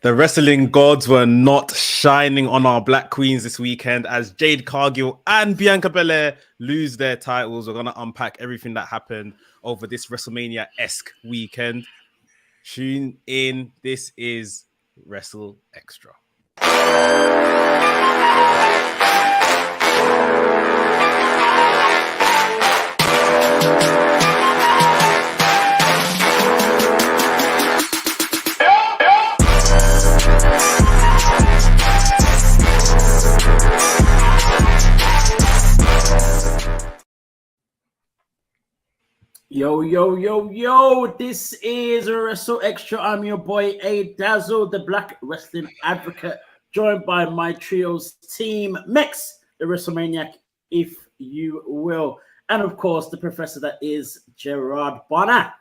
The wrestling gods were not shining on our Black Queens this weekend as Jade Cargill and Bianca Belair lose their titles. We're going to unpack everything that happened over this WrestleMania-esque weekend. Tune in. This is WrstlXtra. Yo, this is WrstlXtra. I'm your boy, A Dazzle, the Black Wrestling Advocate, joined by my trio's team, Mex, the WrestleManiac, if you will. And of course, the professor that is Gerard Bonner.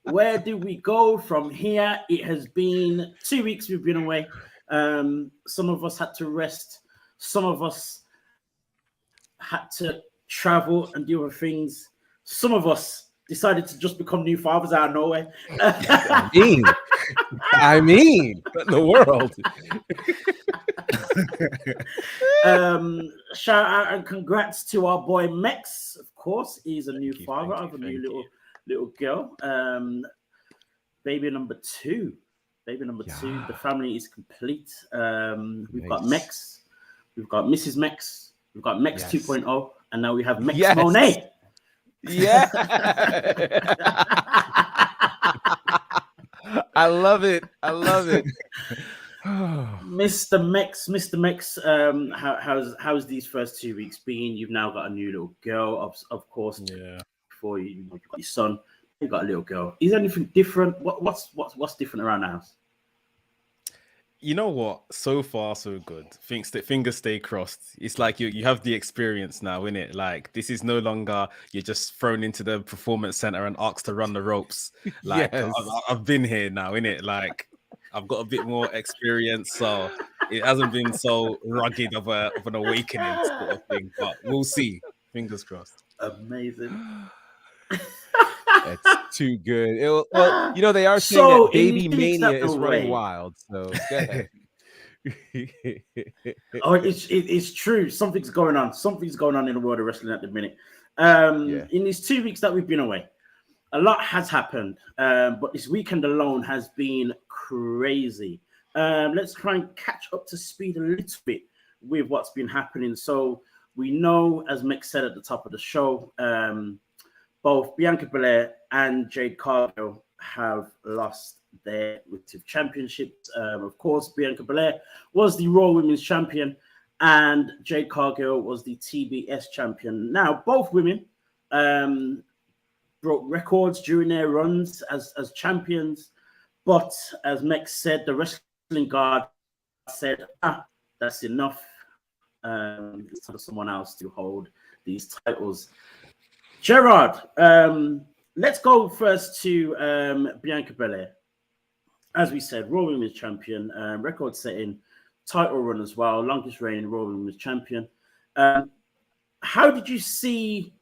Where do we go from here? It has been 2 weeks we've been away. Some of us had to rest. Some of us had to travel and do other things. Some of us decided to just become new fathers out of nowhere. I mean, what in the world? Shout out and congrats to our boy Mex. Of course, he's a new father of a new little girl. Baby number two. The family is complete. We've got Mex. We've got Mrs. Mex. We've got Mex 2.0. And now we have Mex Monet. Yeah. I love it. Mr. Mex, how's these first 2 weeks been? You've now got a new little girl, of course. Yeah. Before you've got your son, you've got a little girl. Is there anything different? What's different around the house? You know what? So far, so good. Fingers stay crossed. It's like you have the experience now, innit? Like, this is no longer you're just thrown into the performance center and asked to run the ropes. Like, yes. I've been here now, innit? Like, I've got a bit more experience, so it hasn't been so rugged of an awakening sort of thing. But we'll see. Fingers crossed. Amazing. It's too good. Well, you know, they are saying that baby mania is running wild. So it's true. Something's going on. Something's going on in the world of wrestling at the minute. In these 2 weeks that we've been away, a lot has happened. But this weekend alone has been crazy. Let's try and catch up to speed a little bit with what's been happening. So we know, as Mick said at the top of the show, both Bianca Belair and Jade Cargill have lost their respective championships. Of course, Bianca Belair was the Raw Women's Champion and Jade Cargill was the TBS Champion. Now, both women broke records during their runs as champions. But as Mex said, the wrestling guard said, that's enough. It's time for someone else to hold these titles. Gerard, let's go first to Bianca Belair. As we said, Raw Women's Champion, record-setting title run as well, longest reigning Raw Women's Champion. How did you see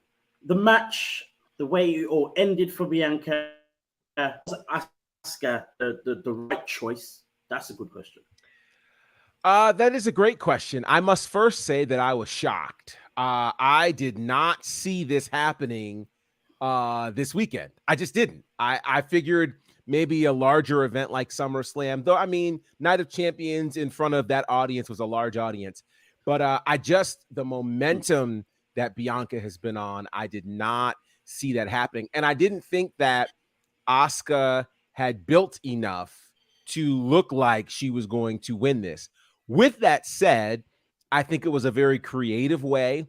the match, the way it all ended for Bianca? Asuka the right choice? That's a good question. That is a great question. I must first say that I was shocked. I did not see this happening this weekend. I just didn't. I figured maybe a larger event like SummerSlam, though. I mean, Night of Champions in front of that audience was a large audience. But the momentum that Bianca has been on, I did not see that happening. And I didn't think that Asuka had built enough to look like she was going to win this. With that said, I think it was a very creative way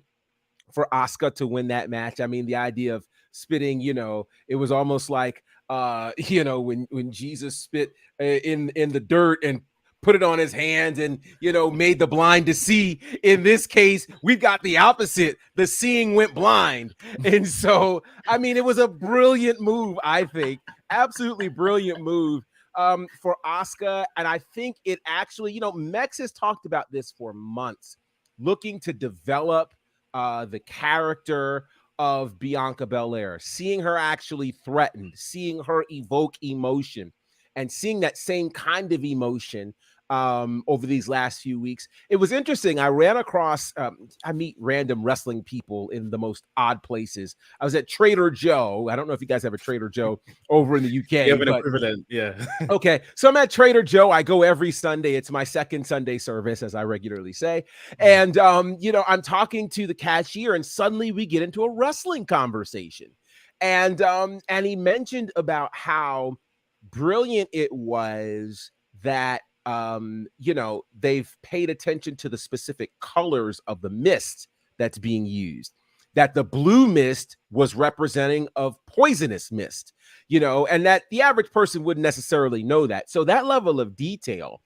for Asuka to win that match. I mean, the idea of spitting, it was almost like, when Jesus spit in the dirt and put it on his hands and, made the blind to see. In this case, we've got the opposite. The seeing went blind. And so, I mean, it was a brilliant move, I think. Absolutely brilliant move for Asuka. And I think it actually, Mex has talked about this for months, looking to develop the character of Bianca Belair, seeing her actually threatened, seeing her evoke emotion. and seeing that same kind of emotion over these last few weeks. It was interesting. I ran across, I meet random wrestling people in the most odd places. I was at Trader Joe. I don't know if you guys have a Trader Joe over in the UK. You have an equivalent, yeah. Okay, so I'm at Trader Joe. I go every Sunday. It's my second Sunday service, as I regularly say. And, I'm talking to the cashier, and suddenly we get into a wrestling conversation. And he mentioned about how brilliant it was that they've paid attention to the specific colors of the mist that's being used, that the blue mist was representing of poisonous mist, and that the average person wouldn't necessarily know that. So that level of detail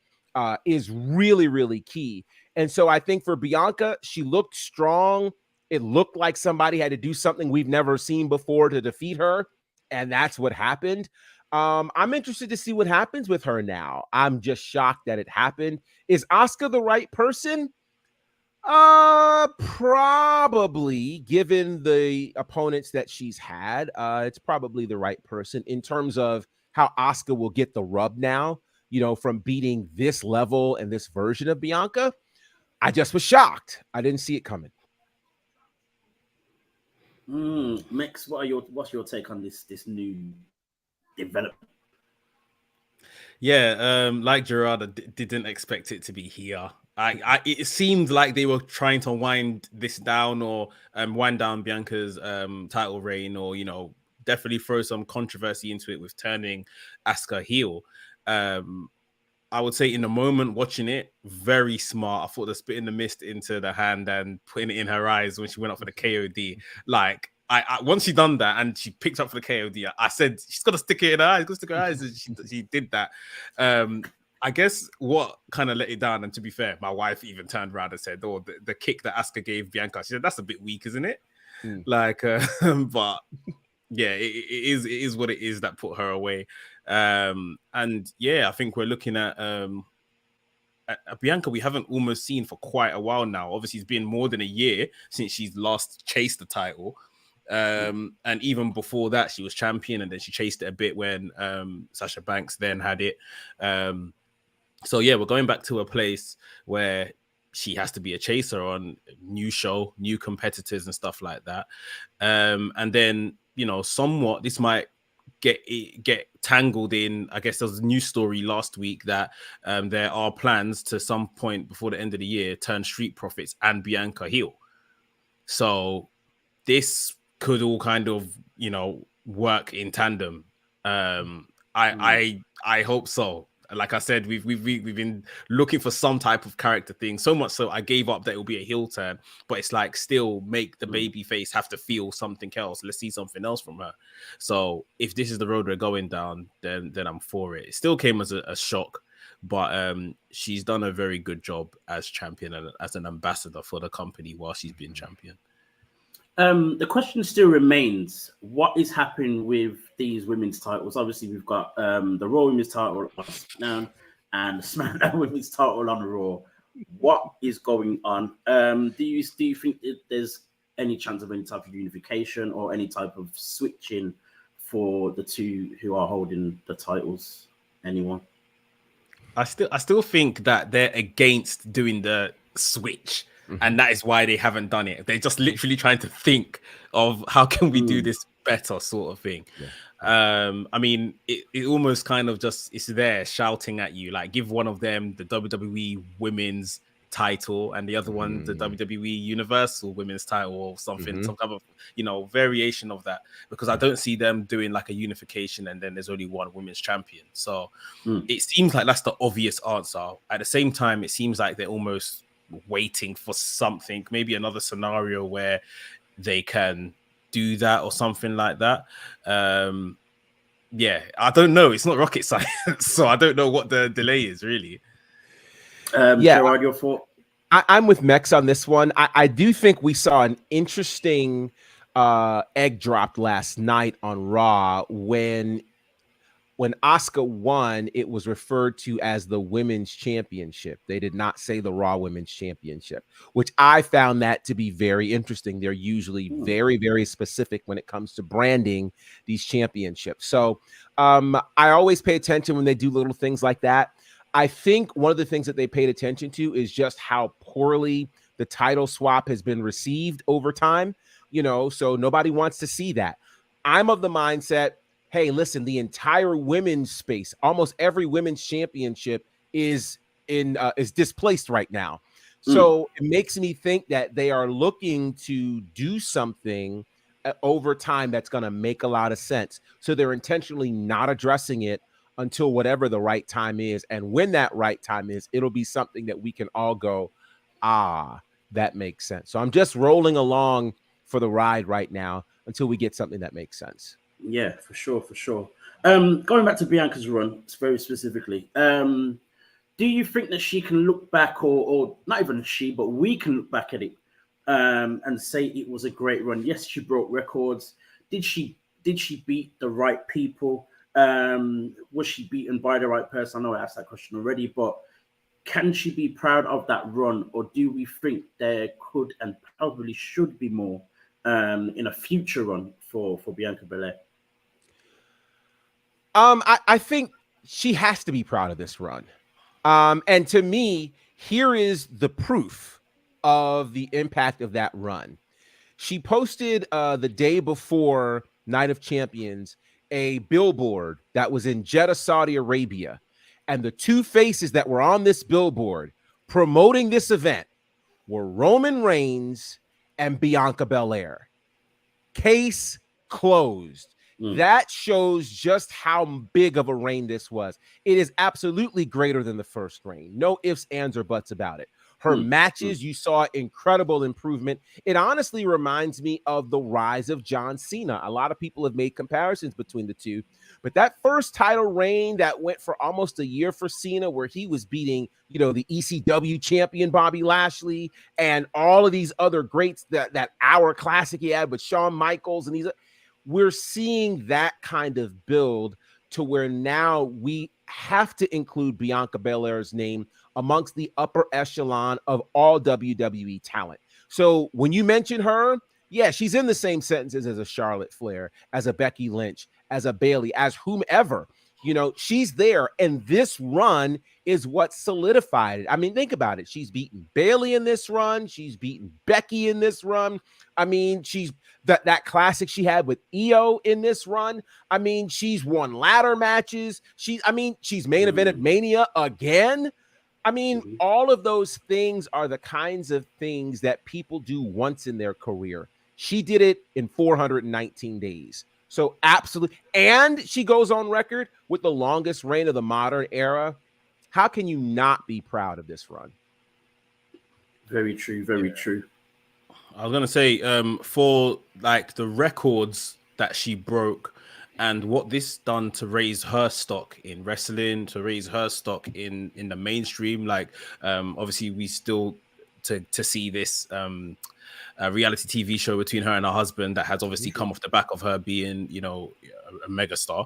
is really, really key. And so I think for Bianca, she looked strong. It looked like somebody had to do something we've never seen before to defeat her. And that's what happened. I'm interested to see what happens with her now. I'm just shocked that it happened. Is Asuka the right person? Probably, given the opponents that she's had. It's probably the right person in terms of how Asuka will get the rub now, from beating this level and this version of Bianca. I just was shocked. I didn't see it coming. Mix, what's your take on this new development? Yeah, like Gerard, I didn't expect it to be here. It seemed like they were trying to wind this down or wind down Bianca's title reign, or definitely throw some controversy into it with turning Asuka heel. I would say in the moment watching it, very smart. I thought the spitting the mist into the hand and putting it in her eyes when she went up for the KOD. Like, I once she done that and she picked up for the KOD, I said she's got to stick it in her eyes. Got to stick her eyes. And she did that. I guess what kind of let it down, and to be fair, my wife even turned around and said, "Oh, the kick that Asuka gave Bianca," she said, "That's a bit weak, isn't it?" Like, but yeah, it is what it is that put her away. And yeah, I think we're looking at Bianca we haven't almost seen for quite a while now. Obviously, it's been more than a year since she's last chased the title. And even before that, she was champion, and then she chased it a bit when Sasha Banks then had it. So yeah, we're going back to a place where she has to be a chaser on new show, new competitors and stuff like that. And then, somewhat this might get tangled in. I guess there was a news story last week that there are plans to some point before the end of the year turn Street Profits and Bianca heel. So this could all kind of work in tandem. I hope so. Like I said, we've been looking for some type of character thing, so much so I gave up that it will be a heel turn, but it's like still make the baby face have to feel something else. Let's see something else from her. So if this is the road we're going down, then I'm for it. It still came as a shock, but she's done a very good job as champion and as an ambassador for the company while she's been champion. The question still remains: what is happening with these women's titles? Obviously, we've got the Raw Women's title on SmackDown and the SmackDown Women's title on Raw. What is going on? Do you think there's any chance of any type of unification or any type of switching for the two who are holding the titles? Anyone? I still think that they're against doing the switch. And that is why they haven't done it. They're just literally trying to think of how can we do this better, sort of thing. Yeah. I mean, it almost kind of just it's there shouting at you, like give one of them the WWE Women's title and the other one the WWE Universal Women's title or something, some kind of variation of that. Because I don't see them doing like a unification and then there's only one women's champion. So it seems like that's the obvious answer. At the same time, it seems like they're almost waiting for something, maybe another scenario where they can do that or something like that. Yeah, I don't know. It's not rocket science, so I don't know what the delay is really. Gerard, your thought? I'm with Mex on this one. I do think we saw an interesting egg dropped last night on Raw when when Asuka won, it was referred to as the Women's Championship. They did not say the Raw Women's Championship, which I found that to be very interesting. They're usually very, very specific when it comes to branding these championships. So I always pay attention when they do little things like that. I think one of the things that they paid attention to is just how poorly the title swap has been received over time, so nobody wants to see that. I'm of the mindset, hey, listen, the entire women's space, almost every women's championship is displaced right now. So it makes me think that they are looking to do something over time that's going to make a lot of sense. So they're intentionally not addressing it until whatever the right time is. And when that right time is, it'll be something that we can all go, that makes sense. So I'm just rolling along for the ride right now until we get something that makes sense. Yeah, for sure. Going back to Bianca's run, very specifically, do you think that she can look back, or not even she, but we can look back at it and say it was a great run? Yes, she broke records. Did she beat the right people? Was she beaten by the right person? I know I asked that question already, but can she be proud of that run, or do we think there could and probably should be more in a future run for Bianca Belair? I think she has to be proud of this run. And to me, here is the proof of the impact of that run. She posted the day before Night of Champions a billboard that was in Jeddah, Saudi Arabia. And the two faces that were on this billboard promoting this event were Roman Reigns and Bianca Belair. Case closed. That shows just how big of a reign this was. It is absolutely greater than the first reign. No ifs, ands, or buts about it. Her matches, you saw incredible improvement. It honestly reminds me of the rise of John Cena. A lot of people have made comparisons between the two, but that first title reign that went for almost a year for Cena, where he was beating, the ECW champion Bobby Lashley and all of these other greats, that hour classic he had with Shawn Michaels, and we're seeing that kind of build to where now we have to include Bianca Belair's name amongst the upper echelon of all WWE talent. So when you mention her, yeah, she's in the same sentences as a Charlotte Flair, as a Becky Lynch, as a Bayley, as whomever. She's there, and this run is what solidified it. I mean, think about it. She's beaten Bayley in this run. She's beaten Becky in this run. I mean, she's that classic she had with Io in this run. I mean, she's won ladder matches. She's main evented Mania again. I mean, all of those things are the kinds of things that people do once in their career. She did it in 419 days. So absolutely. And she goes on record with the longest reign of the modern era. How can you not be proud of this run? Very true. Very true. I was going to say, for like the records that she broke and what this done to raise her stock in wrestling, to raise her stock in the mainstream, like obviously we still to see this a reality TV show between her and her husband that has obviously come off the back of her being, a megastar.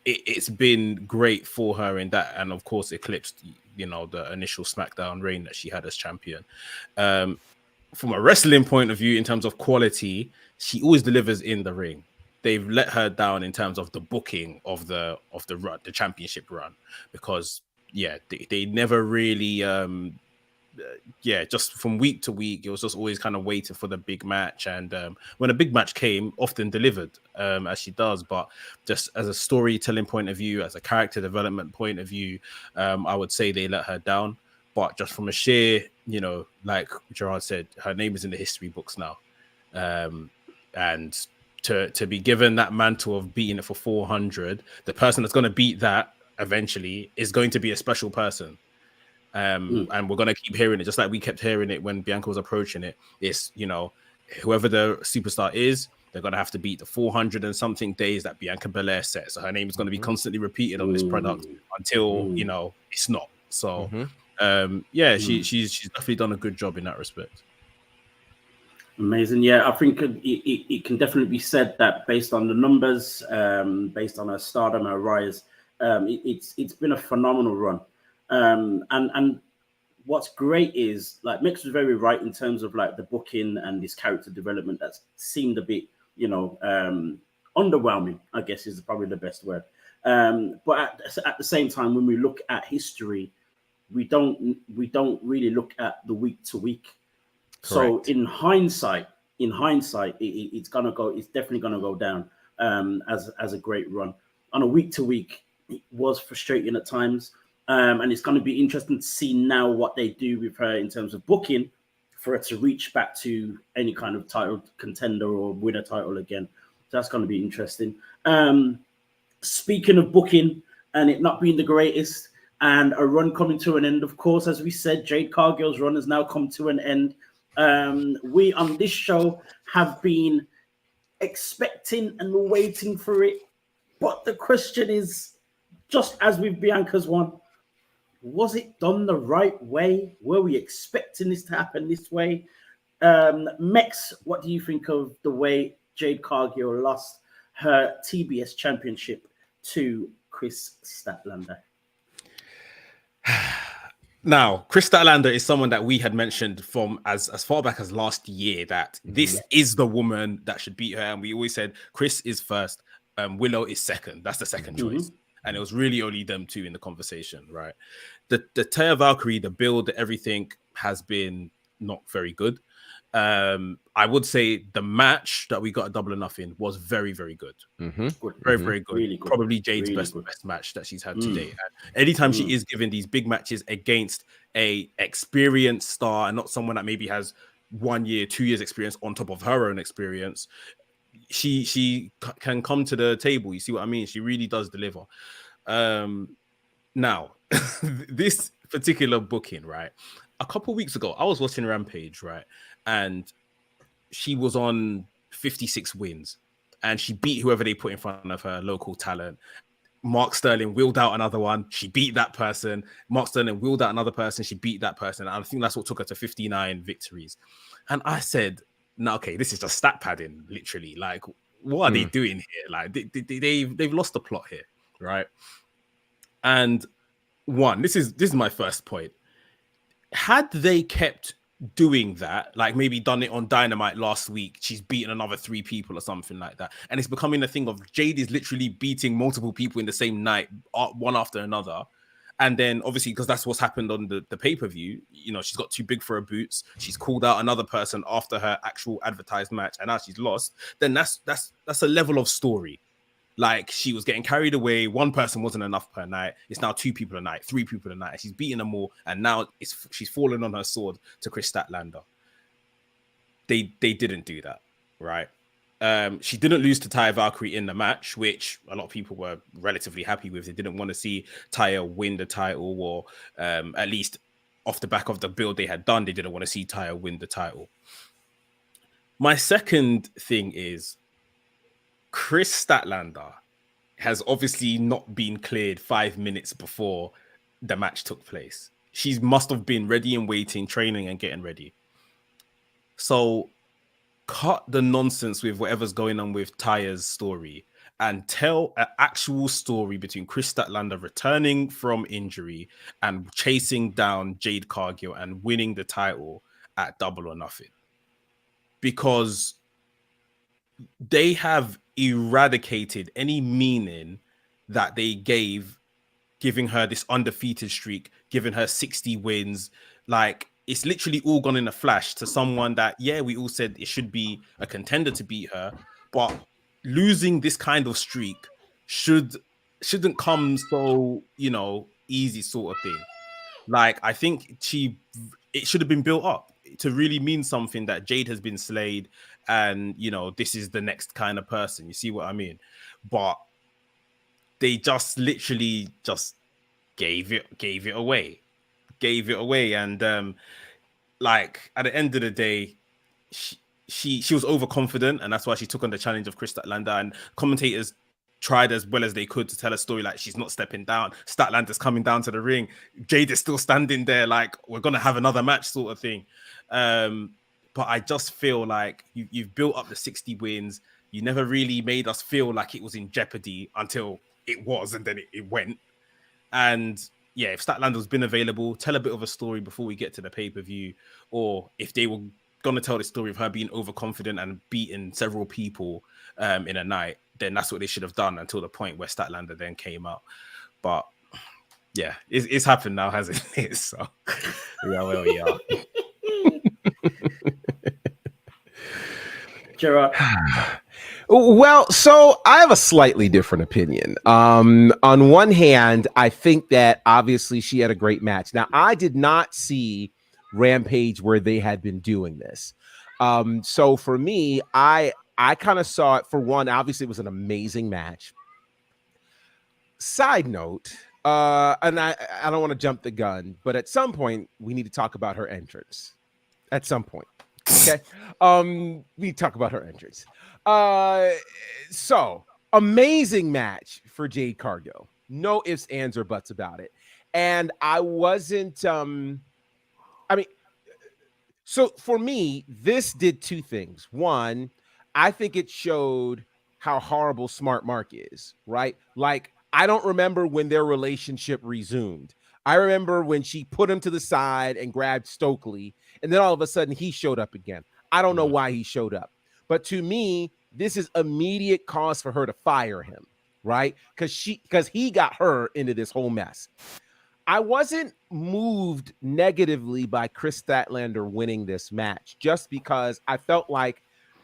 It's been great for her in that, and of course eclipsed, the initial SmackDown reign that she had as champion. From a wrestling point of view, in terms of quality, she always delivers in the ring. They've let her down in terms of the booking of the run, the championship run, because they never really just from week to week, it was just always kind of waiting for the big match. And when a big match came, often delivered, as she does. But just as a storytelling point of view, as a character development point of view, I would say they let her down. But just from a sheer, like Gerard said, her name is in the history books now. And to be given that mantle of beating it for 400, the person that's going to beat that eventually is going to be a special person. And we're going to keep hearing it, just like we kept hearing it when Bianca was approaching it. It's, whoever the superstar is, they're going to have to beat the 400 and something days that Bianca Belair set. So her name is going to be constantly repeated on this product until, it's not. So, she's definitely done a good job in that respect. Amazing. Yeah, I think it can definitely be said that based on the numbers, based on her stardom, her rise, it's been a phenomenal run. And what's great is like Mix was very right in terms of like the booking and this character development that seemed a bit, underwhelming, I guess is probably the best word. But at the same time, when we look at history, we don't really look at the week to week. So in hindsight, it's definitely gonna go down as a great run. On a week to week, it was frustrating at times. And it's going to be interesting to see now what they do with her in terms of booking for her to reach back to any kind of title contender or win a title again. So that's going to be interesting. Speaking of booking and it not being the greatest and a run coming to an end, of course, as we said, Jade Cargill's run has now come to an end. We on this show have been expecting and waiting for it. But the question is, just as with Bianca's one, was it done the right way? Were we expecting this to happen this way? Mex, what do you think of the way Jade Cargill lost her TBS championship to Kris Statlander? Now, Kris Statlander is someone that we had mentioned from as far back as last year that this is the woman that should beat her. And we always said Kris is first, Willow is second. That's the second choice. And it was really only them two in the conversation, right? The Taya Valkyrie, the build, everything has been not very good. I would say the match that we got at Double or Nothing was very, very good. Very good. Really good. Probably Jade's best match that she's had today. And anytime she is given these big matches against a experienced star and not someone that maybe has 1 year, 2 years experience on top of her own experience, she can come to the table. You see what I mean? She really does deliver. Now, this particular booking, right? A couple weeks ago, I was watching Rampage, right? And she was on 56 wins. And she beat whoever they put in front of her, local talent. Mark Sterling wheeled out another one. She beat that person. Mark Sterling wheeled out another person. She beat that person. And I think that's what took her to 59 victories. And I said, no, okay, this is just stat padding, literally. Like, what are they doing here? Like, they've lost the plot here, right? And this is my first point. Had they kept doing that, like maybe done it on Dynamite last week, she's beaten another 3 people or something like that, and it's becoming a thing of Jade is literally beating multiple people in the same night, one after another. And then obviously, because that's what's happened on the pay-per-view, she's got too big for her boots. She's called out another person after her actual advertised match, and now she's lost. Then that's a level of story. Like, she was getting carried away. One person wasn't enough per night. It's now 2 people a night, 3 people a night. She's beating them all, and now she's fallen on her sword to Kris Statlander. They didn't do that, right? She didn't lose to Taya Valkyrie in the match, which a lot of people were relatively happy with. They didn't want to see Taya win the title, or at least off the back of the build they had done, they didn't want to see Taya win the title. My second thing is, Kris Statlander has obviously not been cleared 5 minutes before the match took place. She must have been ready and waiting, training and getting ready. So cut the nonsense with whatever's going on with Taya's story and tell an actual story between Kris Statlander returning from injury and chasing down Jade Cargill and winning the title at Double or Nothing. Because they have eradicated any meaning that they giving her this undefeated streak, giving her 60 wins. Like, it's literally all gone in a flash to someone that, we all said it should be a contender to beat her, but losing this kind of streak shouldn't come so, easy sort of thing. Like, I think it should have been built up to really mean something, that Jade has been slayed and, this is the next kind of person. You see what I mean? But they just literally just gave it away. And like, at the end of the day, she was overconfident, and that's why she took on the challenge of Kris Statlander. And commentators tried as well as they could to tell a story like she's not stepping down. Statlander's coming down to the ring. Jade is still standing there like, we're gonna have another match sort of thing. but I just feel like you've built up the 60 wins. You never really made us feel like it was in jeopardy until it was, and then it went. And yeah, if Statlander's been available, tell a bit of a story before we get to the pay-per-view, or if they were going to tell the story of her being overconfident and beating several people in a night, then that's what they should have done until the point where Statlander then came out. But yeah, it's happened now, hasn't it? So we are where we are. Gerard. Well, so I have a slightly different opinion. On one hand, I think that obviously she had a great match. Now, I did not see Rampage where they had been doing this. So for me, I kind of saw it. For one, obviously it was an amazing match. Side note, and I don't want to jump the gun, but at some point we need to talk about her entrance. At some point. Okay. We talk about her entrance. So amazing match for Jade Cargill. No ifs, ands, or buts about it. And I wasn't, so for me, this did two things. One, I think it showed how horrible Smart Mark is, right? Like, I don't remember when their relationship resumed. I remember when she put him to the side and grabbed Stokely, and then all of a sudden he showed up again. I don't know why he showed up. But to me, this is immediate cause for her to fire him, right? Because he got her into this whole mess. I wasn't moved negatively by Kris Statlander winning this match, just because I felt like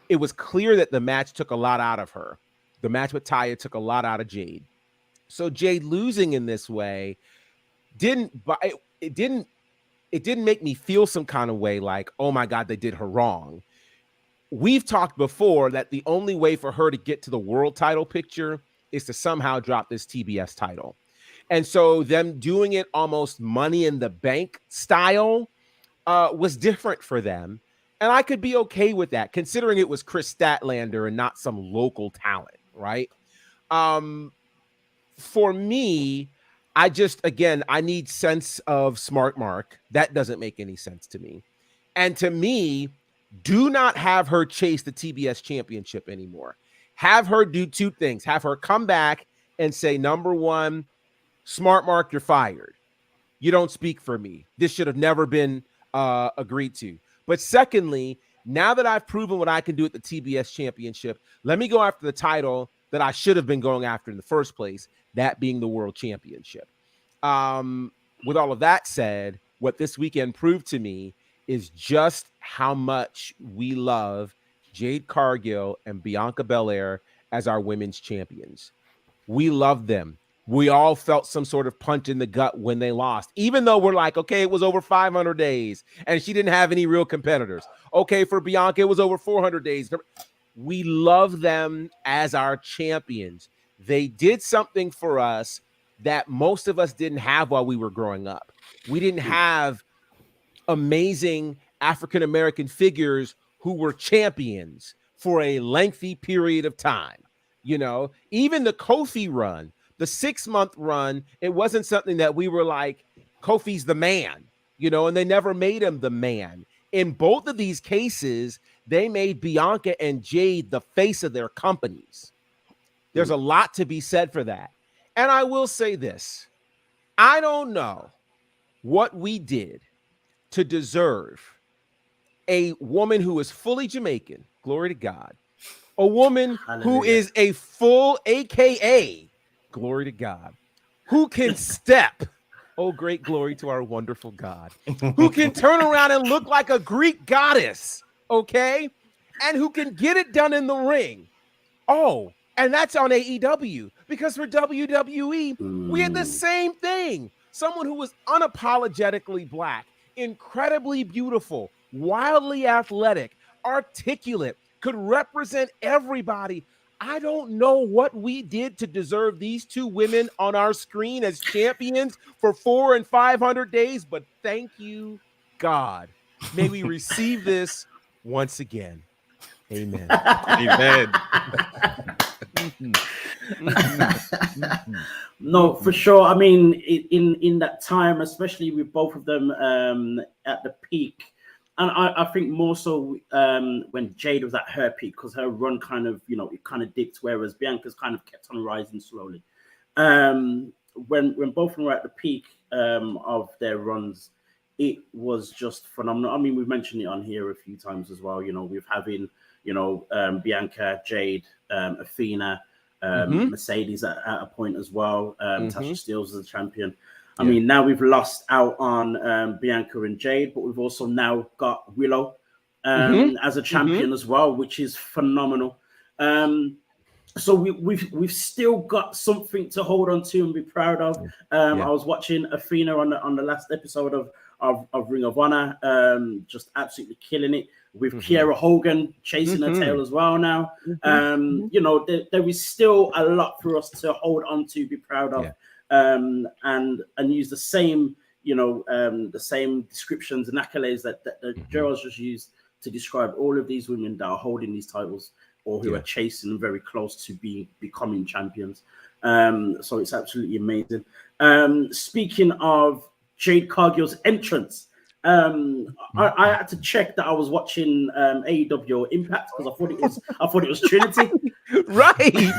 it was clear that the match took a lot out of her. The match with Taya took a lot out of Jade. So Jade losing in this way didn't make me feel some kind of way like, oh my God, they did her wrong. We've talked before that the only way for her to get to the world title picture is to somehow drop this TBS title. And so them doing it almost Money in the Bank style was different for them. And I could be okay with that, considering it was Kris Statlander and not some local talent, right? For me, I need sense of Smart Mark. That doesn't make any sense to me. And to me, do not have her chase the TBS championship anymore. Have her do two things. Have her come back and say, number one, Smart Mark, you're fired. You don't speak for me. This should have never been agreed to. But secondly, now that I've proven what I can do at the TBS championship, let me go after the title that I should have been going after in the first place, that being the world championship. With all of that said, what this weekend proved to me is just how much we love Jade Cargill and Bianca Belair as our women's champions. We love them. We all felt some sort of punch in the gut when they lost, even though we're like, okay, it was over 500 days and she didn't have any real competitors. Okay, for Bianca, it was over 400 days. We love them as our champions. They did something for us that most of us didn't have while we were growing up. We didn't have amazing African-American figures who were champions for a lengthy period of time. You know, even the Kofi run, the 6-month run, it wasn't something that we were like, Kofi's the man, you know, and they never made him the man. In both of these cases, they made Bianca and Jade the face of their companies. There's a lot to be said for that. And I will say this. I don't know what we did to deserve a woman who is fully Jamaican, glory to God, a woman who is a full AKA, glory to God, who can step, oh great glory to our wonderful God, who can turn around and look like a Greek goddess, okay, and who can get it done in the ring. Oh, and that's on AEW, because for WWE, we had the same thing. Someone who was unapologetically black, incredibly beautiful, wildly athletic, articulate, could represent everybody. I don't know what we did to deserve these two women on our screen as champions for 400 and 500 days, but thank you, God. May we receive this once again. Amen. Amen. No, for sure. I mean, in that time, especially with both of them at the peak, And I think more so when Jade was at her peak, because her run kind of, it kind of dipped, whereas Bianca's kind of kept on rising slowly. When both of them were at the peak of their runs, it was just phenomenal. I mean, we've mentioned it on here a few times as well. With having, Bianca, Jade, Athena, Mercedes at a point as well. Tasha Steelz as a champion. I mean, now we've lost out on Bianca and Jade, but we've also now got Willow as a champion as well, which is phenomenal. So we've still got something to hold on to and be proud of. I was watching Athena on the last episode of Ring of Honor, just absolutely killing it with Kiera Hogan chasing her tail as well now. There is still a lot for us to hold on to, be proud of. And use the same, the same descriptions and accolades that Gerald's just used to describe all of these women that are holding these titles or who are chasing them very close to becoming champions. So it's absolutely amazing. Speaking of Jade Cargill's entrance, I had to check that I was watching AEW or Impact because I thought it was Trinity. Right.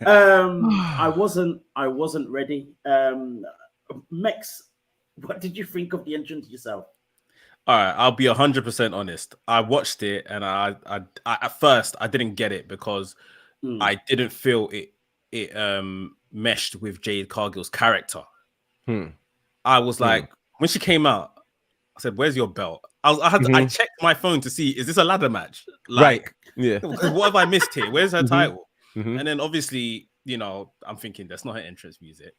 I wasn't ready. Mex, what did you think of the entrance yourself? All right, I'll be 100% honest. I watched it and I at first I didn't get it because I didn't feel it meshed with Jade Cargill's character. I was like, when she came out, I said, "Where's your belt?" I checked my phone to see, is this a ladder match? Like, what have I missed here? Where's her title? And then obviously, I'm thinking that's not her entrance music.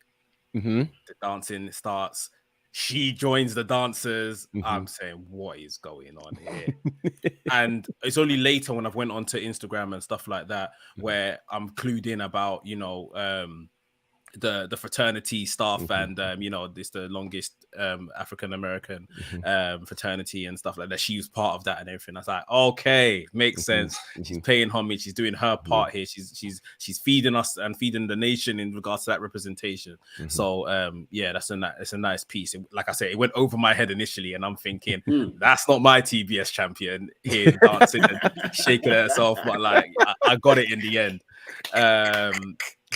The dancing starts. She joins the dancers. I'm saying, what is going on here? And it's only later when I've went onto Instagram and stuff like that where I'm clued in about, the fraternity stuff and this the longest African American fraternity and stuff like that. She was part of that and everything. I was like, okay, makes sense. She's paying homage. She's doing her part here. She's feeding us and feeding the nation in regards to that representation. So that's a nice piece. Like I said, it went over my head initially, and I'm thinking that's not my TBS champion here dancing and shaking herself, but like I got it in the end.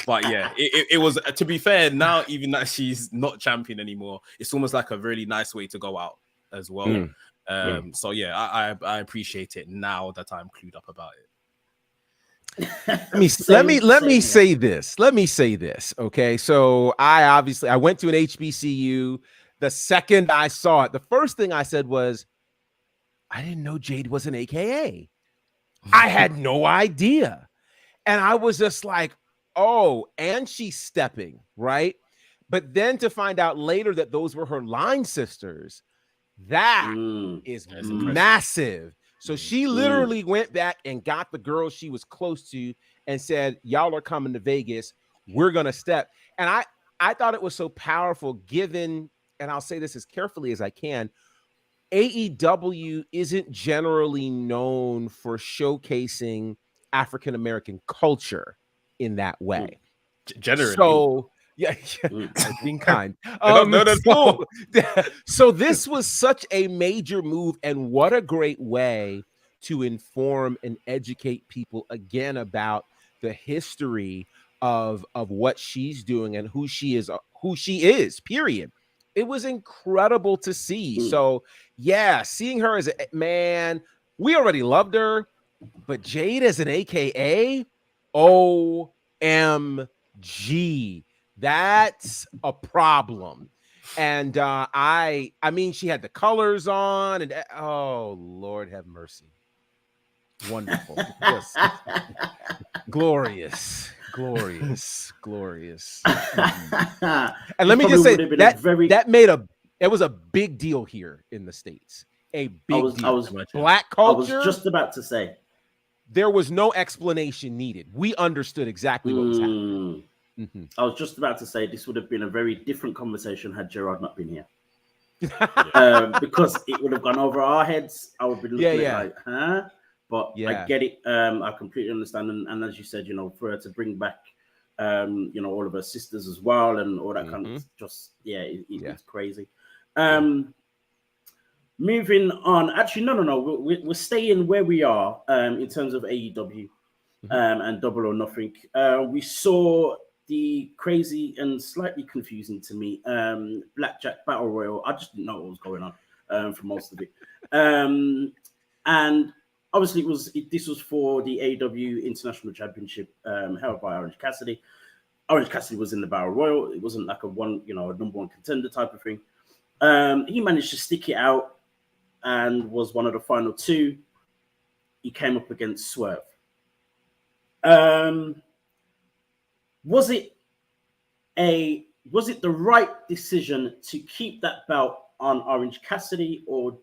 But yeah, it was, to be fair, now even that she's not champion anymore, it's almost like a really nice way to go out as well. So yeah, I appreciate it now that I'm clued up about it. Let me say this. Okay, so I went to an HBCU. The second I saw it, the first thing I said was, I didn't know Jade was an AKA. I had no idea. And I was just like, oh, and she's stepping, right? But then to find out later that those were her line sisters, that is massive. So she literally went back and got the girls she was close to and said, y'all are coming to Vegas. We're going to step. And I thought it was so powerful given, and I'll say this as carefully as I can, AEW isn't generally known for showcasing African-American culture in that way. Generally. So being kind. So this was such a major move, and what a great way to inform and educate people again about the history of what she's doing and who she is, period. It was incredible to see. So yeah, seeing her as a man, we already loved her, but Jade as an AKA, OMG, that's a problem. And I mean, she had the colors on, and oh Lord have mercy, wonderful, just glorious. And let me just say it was a big deal here in the States. A big deal. Black culture. I was just about to say. There was no explanation needed. We understood exactly what was happening. I was just about to say this would have been a very different conversation had Gerard not been here. Because it would have gone over our heads. I would be looking like, huh? But I get it. I completely understand. And as you said, for her to bring back all of her sisters as well, and all that kind of just it's crazy. Moving on. Actually, no. We're staying where we are in terms of AEW and Double or Nothing. We saw the crazy and slightly confusing to me Blackjack Battle Royal. I just didn't know what was going on for most of it. And obviously, this was for the AEW International Championship held by Orange Cassidy. Orange Cassidy was in the Battle Royal. It wasn't like a number one contender type of thing. He managed to stick it out and was one of the final two. He came up against Swerve. Was it the right decision to keep that belt on Orange Cassidy, or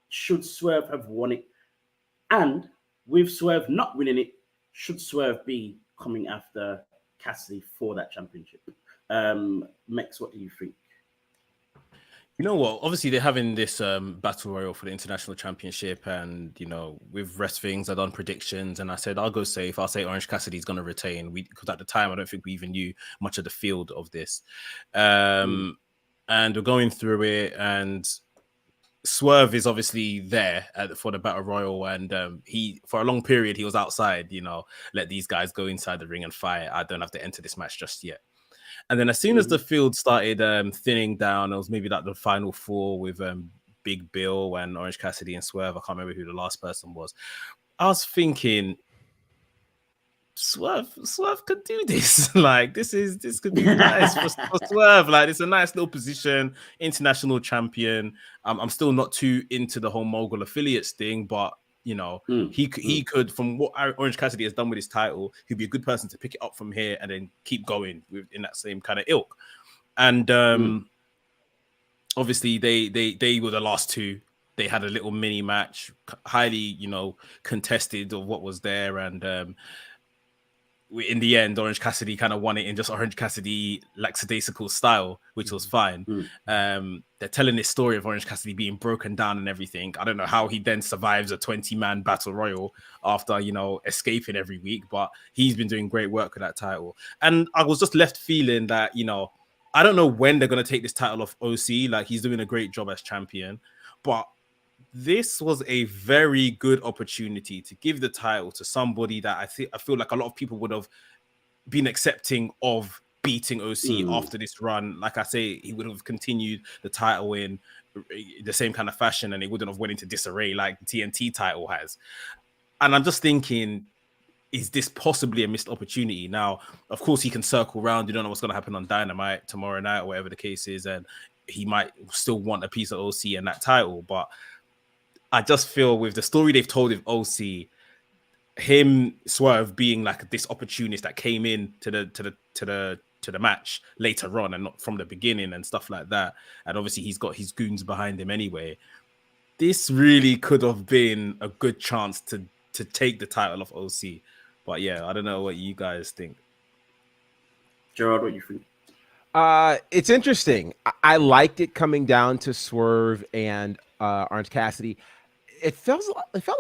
should Swerve have won it? And with Swerve not winning it, should Swerve be coming after Cassidy for that championship? Mex, what do you think? You know what? Obviously, they're having this battle royal for the international championship, and with WrestlingThings, I've done predictions, and I said I'll go safe. I'll say Orange Cassidy's going to retain. Because at the time, I don't think we even knew much of the field of this, and we're going through it, and Swerve is obviously there for the battle royal, and he for a long period he was outside. Let these guys go inside the ring and fight. I don't have to enter this match just yet. And then as soon as the field started thinning down, it was maybe like the final four with Big Bill and Orange Cassidy and Swerve. I can't remember who the last person was. I was thinking, Swerve could do this. Like this could be nice for Swerve. Like it's a nice little position, international champion. I'm still not too into the whole mogul affiliates thing, but he could, from what Orange Cassidy has done with his title, he'd be a good person to pick it up from here and then keep going in that same kind of ilk. And obviously they were the last two. They had a little mini match, highly contested of what was there, and in the end, Orange Cassidy kind of won it in just Orange Cassidy lackadaisical style, which was fine. They're telling this story of Orange Cassidy being broken down and everything. I don't know how he then survives a 20-man battle royal after, escaping every week, but he's been doing great work with that title. And I was just left feeling that, I don't know when they're going to take this title off OC. Like, he's doing a great job as champion, but this was a very good opportunity to give the title to somebody that I feel like a lot of people would have been accepting of beating OC after this run. Like I say, he would have continued the title in the same kind of fashion, and it wouldn't have went into disarray like the TNT title has. And I'm just thinking, is this possibly a missed opportunity? Now, of course, he can circle around. You don't know what's going to happen on Dynamite tomorrow night or whatever the case is, and he might still want a piece of OC and that title, but I just feel with the story they've told with OC, him Swerve being like this opportunist that came in to the match later on and not from the beginning and stuff like that, and obviously he's got his goons behind him anyway. This really could have been a good chance to take the title off OC, but yeah, I don't know what you guys think. Gerard, what do you think? It's interesting. I liked it coming down to Swerve and Orange Cassidy. It felt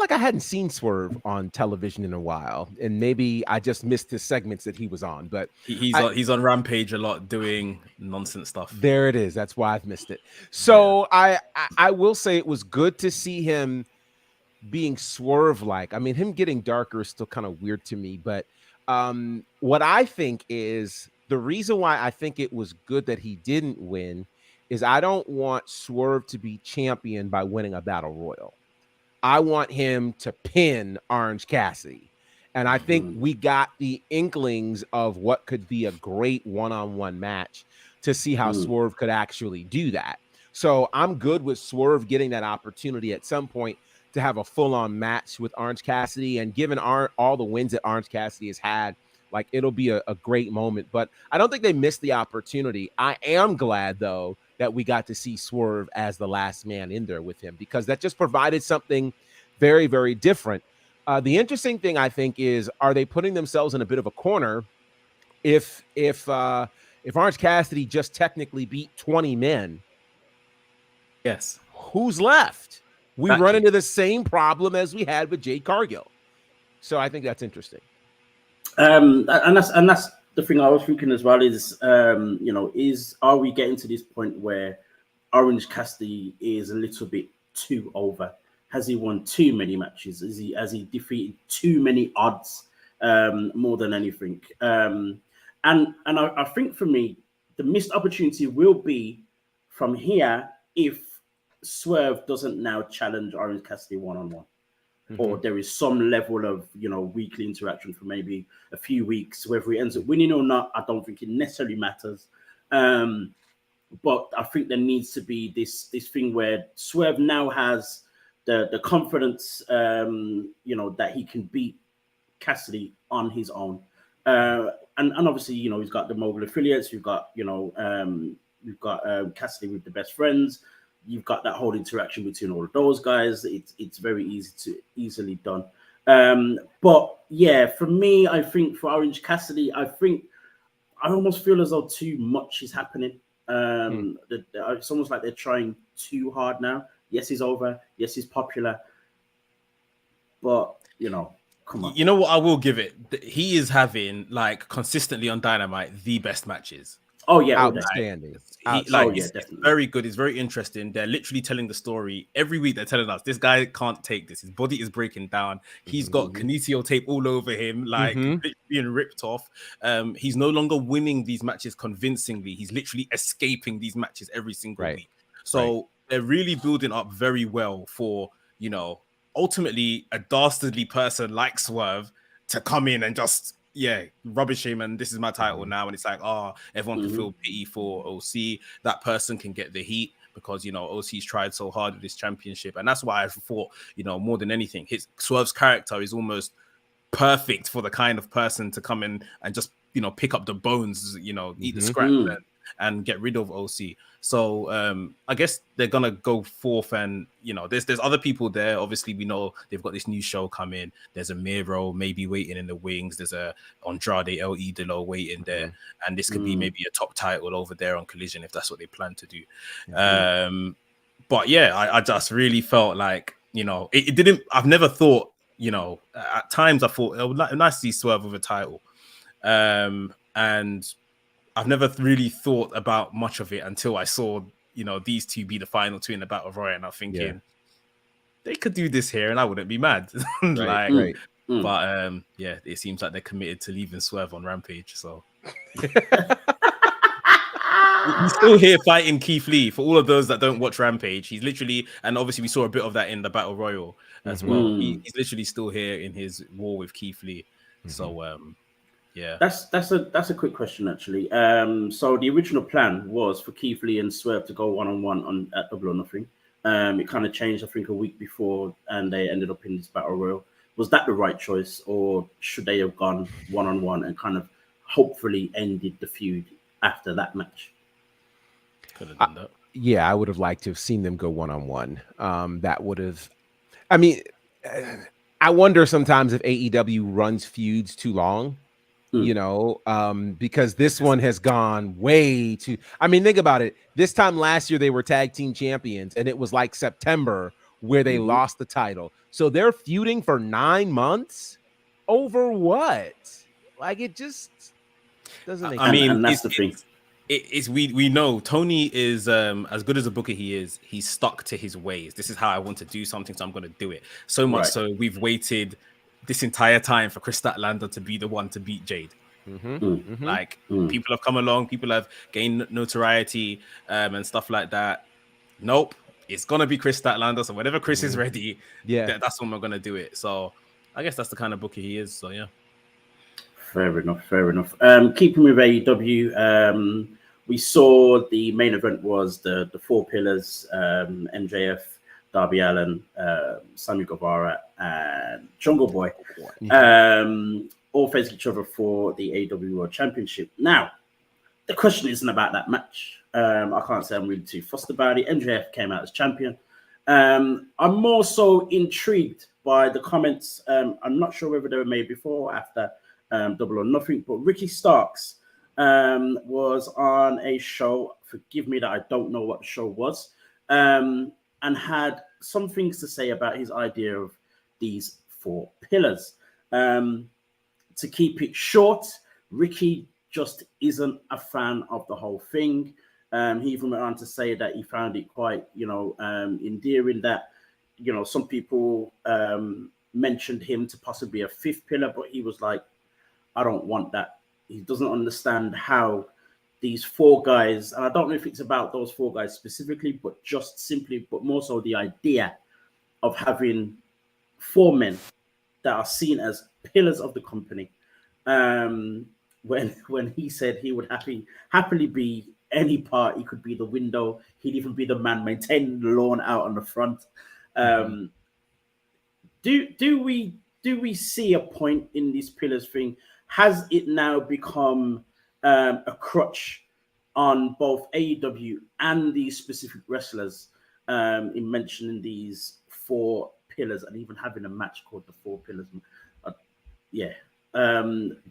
like I hadn't seen Swerve on television in a while, and maybe I just missed his segments that he was on. But he's on Rampage a lot doing nonsense stuff. There it is. That's why I've missed it. So yeah. I will say it was good to see him being Swerve-like. I mean, him getting darker is still kind of weird to me. But what I think is the reason why I think it was good that he didn't win is I don't want Swerve to be champion by winning a battle royal. I want him to pin Orange Cassidy. And I think we got the inklings of what could be a great one-on-one match to see how Swerve could actually do that. So I'm good with Swerve getting that opportunity at some point to have a full-on match with Orange Cassidy. And given all the wins that Orange Cassidy has had, like, it'll be a great moment. But I don't think they missed the opportunity. I am glad, though, that we got to see Swerve as the last man in there with him, because that just provided something very, very different. The interesting thing, I think, is, are they putting themselves in a bit of a corner if Orange Cassidy just technically beat 20 men? Yes. Who's left? We run into the same problem as we had with Jade Cargill. So I think that's interesting. And that's the thing I was thinking as well is, are we getting to this point where Orange Cassidy is a little bit too over? Has he won too many matches? Has he defeated too many odds more than anything? And I think for me, the missed opportunity will be from here if Swerve doesn't now challenge Orange Cassidy one-on-one. Or there is some level of, weekly interaction for maybe a few weeks. Whether he ends up winning or not, I don't think it necessarily matters. But I think there needs to be this thing where Swerve now has the confidence, that he can beat Cassidy on his own. And obviously, he's got the Mogul affiliates. We've got Cassidy with the best friends. You've got that whole interaction between all of those guys. It's very easily done. But yeah, for me, I think for Orange Cassidy, I almost feel as though too much is happening. It's almost like they're trying too hard now. Yes, he's over. Yes, he's popular. But come on. You know what I will give it? He is having consistently on Dynamite the best matches. Oh yeah, outstanding. It's very good. It's very interesting. They're literally telling the story every week. They're telling us this guy can't take this. His body is breaking down. He's got kinesio tape all over him, being ripped off. He's no longer winning these matches convincingly. He's literally escaping these matches every single week. So they're really building up very well for ultimately a dastardly person like Swerve to come in and just rubbish him, and this is my title now. And it's like, everyone can feel pity for OC. That person can get the heat because OC's tried so hard with this championship, and that's why I thought more than anything, Swerve's character is almost perfect for the kind of person to come in and just pick up the bones, eat the scrap and get rid of OC. So I guess they're gonna go forth, and there's other people there. Obviously, we know they've got this new show coming. There's a Miro maybe waiting in the wings. There's a Andrade El Idolo waiting there, and this could be maybe a top title over there on Collision if that's what they plan to do. But yeah, I just really felt like it didn't. I've never thought at times I thought it would nice to see Swerve with a title, and I've never really thought about much of it until I saw, these two be the final two in the Battle Royal, and I'm thinking they could do this here, and I wouldn't be mad. But it seems like they're committed to leaving Swerve on Rampage. So he's still here fighting Keith Lee. For all of those that don't watch Rampage, he's literally, and obviously we saw a bit of that in the Battle Royal as well. He's literally still here in his war with Keith Lee. So. Yeah, that's a quick question actually. So the original plan was for Keith Lee and Swerve to go one-on-one at Double or Nothing. It kind of changed, I think, a week before, and they ended up in this Battle Royal. Was that the right choice, or should they have gone one-on-one and kind of hopefully ended the feud after that match? Could have done that. Yeah, I would have liked to have seen them go one-on-one. That would have. I mean, I wonder sometimes if AEW runs feuds too long. Because this one has gone way too. I mean, think about it. This time last year, they were tag team champions, and it was like September where they lost the title. So they're feuding for 9 months over what? Like, it just doesn't make sense. I mean, and that's the thing. We know Tony is as good as a booker he is. He's stuck to his ways. This is how I want to do something, so I'm going to do it. So much so we've waited this entire time for Kris Statlander to be the one to beat Jade. People have come along, people have gained notoriety and stuff like that. Nope, it's gonna be Kris Statlander. So whenever Chris is ready, that's when we're gonna do it. So I guess that's the kind of booker he is. So yeah, fair enough. Keeping with AEW, we saw the main event was the Four Pillars, MJF, Darby Allin, Sammy Guevara, and Jungle Boy, all facing each other for the AEW World Championship. Now, the question isn't about that match. I can't say I'm really too fussed about it. MJF came out as champion. I'm more so intrigued by the comments. I'm not sure whether they were made before or after Double or Nothing, but Ricky Starks was on a show. Forgive me that I don't know what the show was. And had some things to say about his idea of these four pillars. To keep it short, Ricky just isn't a fan of the whole thing. He even went on to say that he found it quite, endearing that, some people mentioned him to possibly a fifth pillar, but he was like, I don't want that. He doesn't understand how these four guys, and I don't know if it's about those four guys specifically, but more so the idea of having four men that are seen as pillars of the company. When he said he would happily be any part, he could be the window, he'd even be the man maintaining the lawn out on the front. Do we see a point in this pillars thing? Has it now become a crutch on both AEW and these specific wrestlers in mentioning these four pillars and even having a match called the Four Pillars?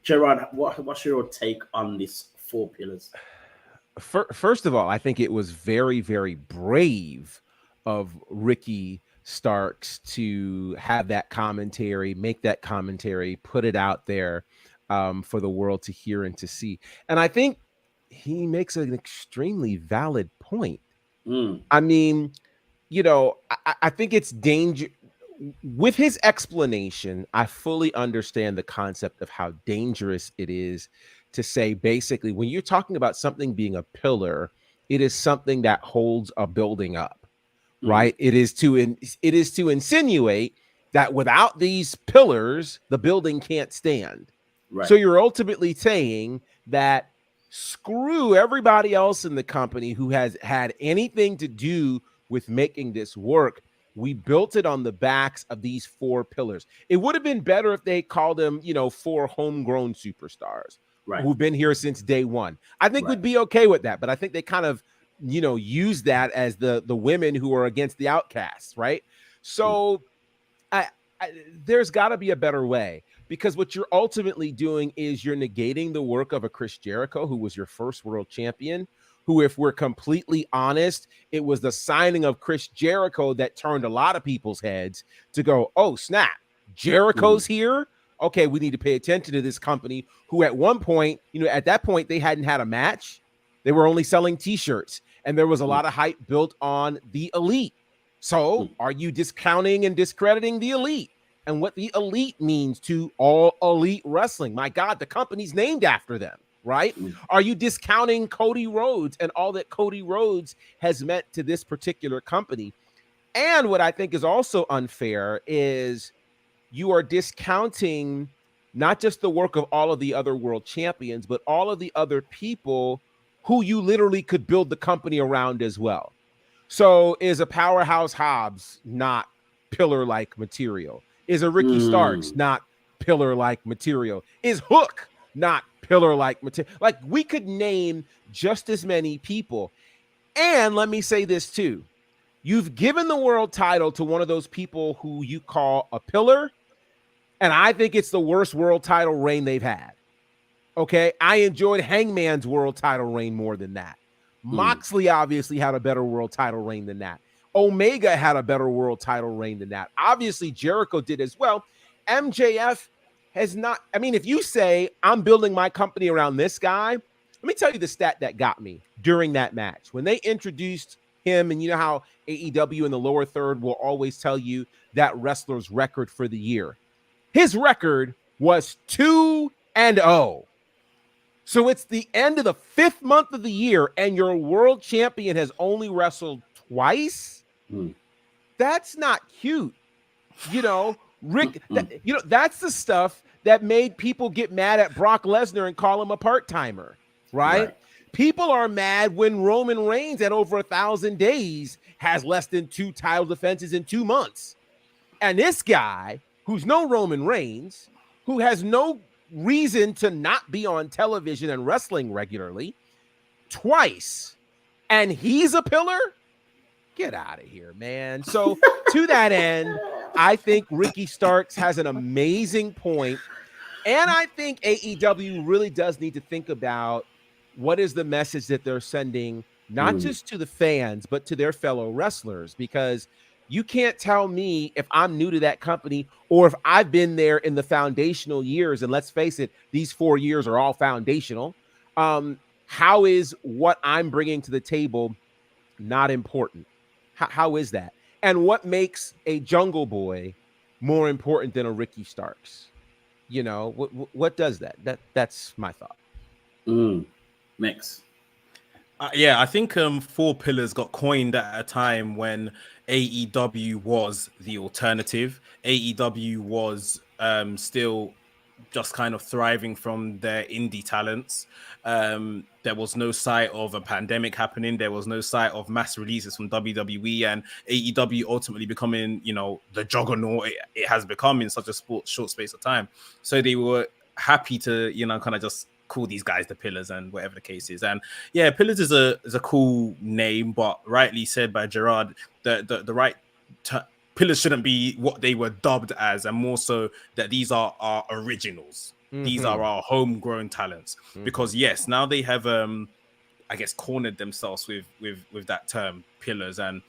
Gerard, what's your take on this Four Pillars? First of all, I think it was very, very brave of Ricky Starks to have that commentary, make that commentary, put it out there for the world to hear and to see. And I think he makes an extremely valid point. I mean, I think it's danger. With his explanation, I fully understand the concept of how dangerous it is to say, basically, when you're talking about something being a pillar, it is something that holds a building up, right? It is to insinuate that without these pillars, the building can't stand. Right. So you're ultimately saying that screw everybody else in the company who has had anything to do with making this work. We built it on the backs of these four pillars. It would have been better if they called them, four homegrown superstars who've been here since day one. I think we'd be okay with that. But I think they kind of, use that as the women who are against the outcasts, right? So there's got to be a better way, because what you're ultimately doing is you're negating the work of a Chris Jericho, who was your first world champion, who, if we're completely honest, it was the signing of Chris Jericho that turned a lot of people's heads to go, oh, snap, Jericho's here? Okay, we need to pay attention to this company who at one point, at that point, they hadn't had a match. They were only selling T-shirts, and there was a lot of hype built on the Elite. So are you discounting and discrediting the Elite and what the Elite means to all elite wrestling? My God, the company's named after them. Right? Are you discounting Cody Rhodes and all that Cody Rhodes has meant to this particular company? And what I think is also unfair is you are discounting not just the work of all of the other world champions, but all of the other people who you literally could build the company around as well. So is a Powerhouse Hobbs not pillar-like material? Is a Ricky Starks not pillar-like material? Is Hook not pillar-like material? Like, we could name just as many people. And let me say this too. You've given the world title to one of those people who you call a pillar, and I think it's the worst world title reign they've had. Okay? I enjoyed Hangman's world title reign more than that. Moxley obviously had a better world title reign than that. Omega had a better world title reign than that. Obviously, Jericho did as well. MJF has not. I mean, if you say, I'm building my company around this guy, let me tell you the stat that got me during that match. When they introduced him, and you know how AEW in the lower third will always tell you that wrestler's record for the year. His record was 2-0. So it's the end of the 5th month of the year, and your world champion has only wrestled twice. That's not cute. Rick, that's the stuff that made people get mad at Brock Lesnar and call him a part-timer, right? People are mad when Roman Reigns at over 1,000 days has less than 2 title defenses in 2 months. And this guy, who's no Roman Reigns, who has no reason to not be on television and wrestling regularly, twice, and he's a pillar? Get out of here, man. So to that end, I think Ricky Starks has an amazing point. And I think AEW really does need to think about what is the message that they're sending, not just to the fans, but to their fellow wrestlers, because you can't tell me if I'm new to that company or if I've been there in the foundational years. And let's face it, these 4 years are all foundational. How is what I'm bringing to the table not important? How is that? And what makes a Jungle Boy more important than a Ricky Starks? You know, what does that? That's my thought. Mix. Yeah, I think Four Pillars got coined at a time when AEW was the alternative. AEW was still just kind of thriving from their indie talents. There was no sight of a pandemic happening. There was no sight of mass releases from WWE, and AEW ultimately becoming, you know, the juggernaut it has become in such a short space of time. So they were happy to, you know, kind of just call these guys the Pillars and whatever the case is. And yeah, Pillars is a cool name, but rightly said by Gerard, the right Pillars shouldn't be what they were dubbed as, and more so that these are our originals. These are our homegrown talents. Because yes, now they have I guess cornered themselves with that term Pillars, and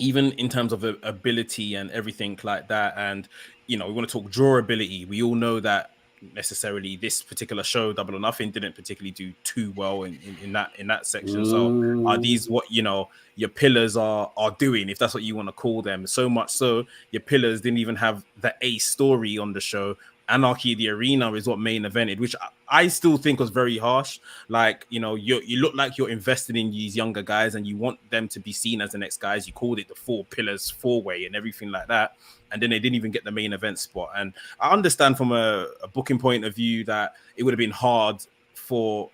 even in terms of ability and everything like that. And you know, we want to talk durability. We all know that necessarily this particular show, Double or Nothing, didn't particularly do too well in that section. So are these what, you know, your pillars are doing, if that's what you want to call them? So much so your pillars didn't even have the A story on the show. Anarchy in the Arena is what main evented, which I still think was very harsh. Like, you know, you look like you're invested in these younger guys and you want them to be seen as the next guys. You called it the Four Pillars 4-way and everything like that. And then they didn't even get the main event spot. And I understand from a booking point of view that it would have been hard for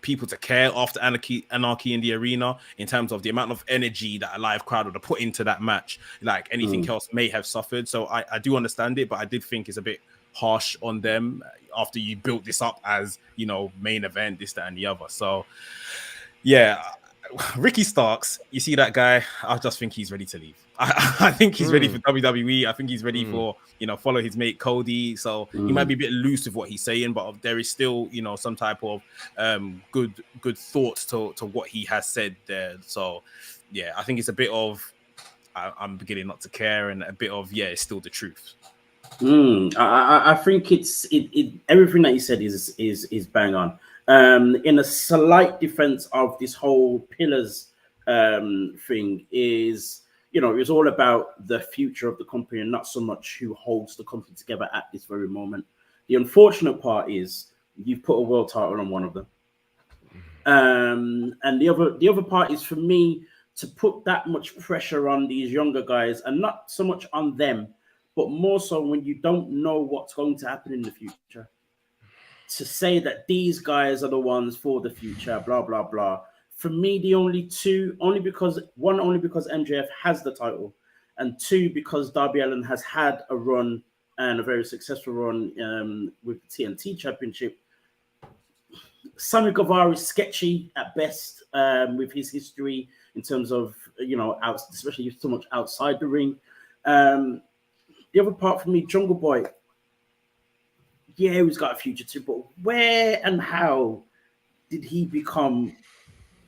people to care after Anarchy in the Arena, in terms of the amount of energy that a live crowd would have put into that match. Like anything else may have suffered. So I do understand it, but I did think it's a bit harsh on them after you built this up as, you know, main event, this, that, and the other. So yeah, Ricky Starks, you see that guy, I just think he's ready to leave. I think he's ready for WWE. I think he's ready for, you know, follow his mate Cody. So he might be a bit loose with what he's saying, but there is still, you know, some type of good thoughts to what he has said there. So yeah, I think it's a bit of I'm beginning not to care, and a bit of, yeah, it's still the truth. I think it's everything that you said is bang on. In a slight defense of this whole Pillars thing is, you know, it's all about the future of the company and not so much who holds the company together at this very moment. The unfortunate part is you've put a world title on one of them. And the other part is, for me, to put that much pressure on these younger guys, and not so much on them, but more so when you don't know what's going to happen in the future. To say that these guys are the ones for the future, blah, blah, blah. For me, the only because MJF has the title, and two, because Darby Allin has had a run, and a very successful run with the TNT Championship. Sammy Guevara is sketchy at best with his history in terms of, you know, especially so much outside the ring. The other part for me, Jungle Boy, yeah, he's got a future too, but where and how did he become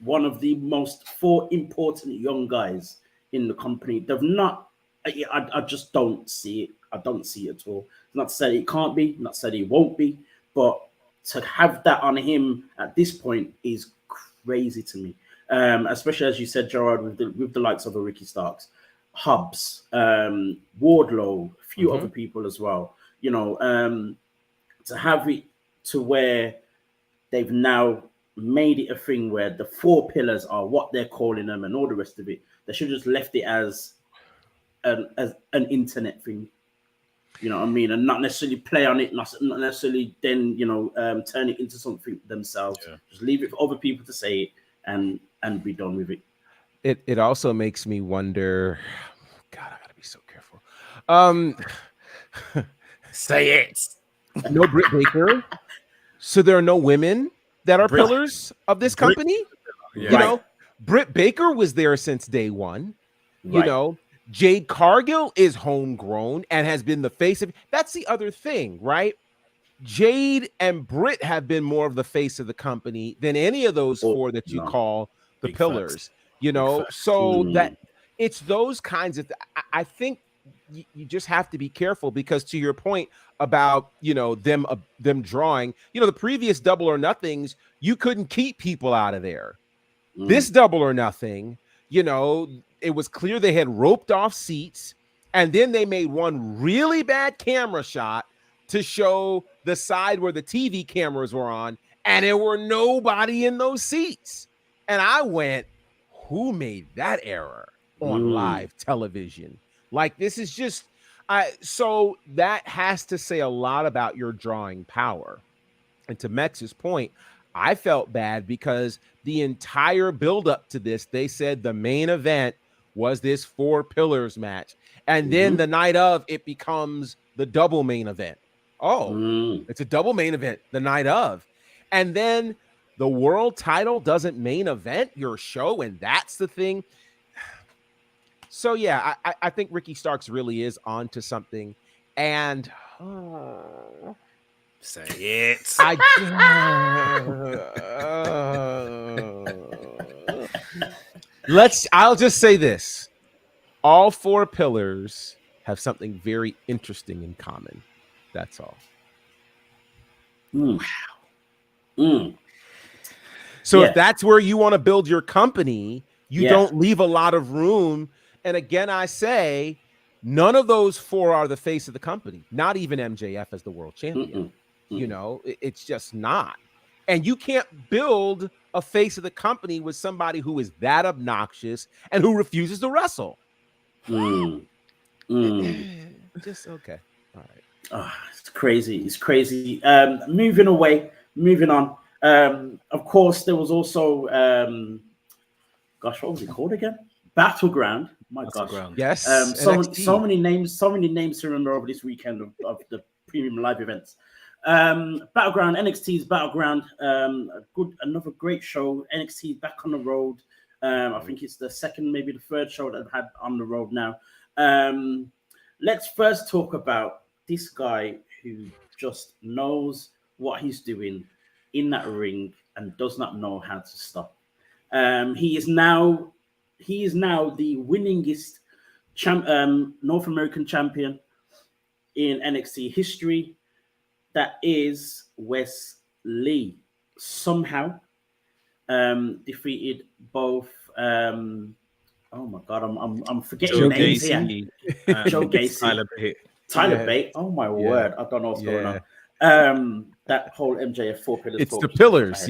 one of the most 4 important young guys in the company? They've not, I just don't see it. I don't see it at all. Not to say it can't be, not to say it won't be, but to have that on him at this point is crazy to me. Especially, as you said, Gerard, with the likes of a Ricky Starks, Hubs, Wardlow, a few other people as well. You know, to have it to where they've now made it a thing where the 4 pillars are what they're calling them and all the rest of it. They should have just left it as an internet thing. You know what I mean? And not necessarily play on it, not necessarily then, you know, turn it into something themselves. Yeah. Just leave it for other people to say it and be done with it. It also makes me wonder, God, I gotta be so careful. Say it. No Britt Baker. So there are no women that are pillars of this company. Yeah. You know, Britt Baker was there since day one. You know, Jade Cargill is homegrown and has been the face of. That's the other thing, right? Jade and Britt have been more of the face of the company than any of those 4 that you call the pillars. You know, so that it's those kinds of. I think you just have to be careful, because to your point about, them drawing, the previous Double or Nothings, you couldn't keep people out of there. This Double or Nothing, it was clear they had roped off seats, and then they made one really bad camera shot to show the side where the TV cameras were on, and there were nobody in those seats. And I went, who made that error on live television? Like, this is just, so that has to say a lot about your drawing power. And to Mex's point, I felt bad because the entire buildup to this, they said the main event was this Four Pillars match. And then the night of, it becomes the double main event. It's a double main event the night of. And then the world title doesn't main event your show, and that's the thing. So, yeah, I think Ricky Starks really is onto something. And say it. I'll just say this. All four pillars have something very interesting in common. That's all. Wow. So if that's where you want to build your company, you don't leave a lot of room. And again, I say, none of those four are the face of the company. Not even MJF as the world champion. It's just not. And you can't build a face of the company with somebody who is that obnoxious and who refuses to wrestle. Just okay. All right. Oh, it's crazy. It's crazy. Moving on. Of course, there was also, what was it called again? Battleground. Gosh. Yes. So many names to remember over this weekend of the premium live events. Battleground, NXT's Battleground. Another great show. NXT back on the road. I think it's the second, maybe the third show that I've had on the road now. Let's first talk about this guy who just knows what he's doing in that ring and does not know how to stop. He is now the winningest North American champion in NXT history. That is Wes Lee. Somehow defeated both. Oh my God, I'm forgetting Joe names Gacy, here. Joe Gacy, Tyler Bate. Oh my word, I don't know what's going on. That whole MJF Four Pillars. It's the pillars,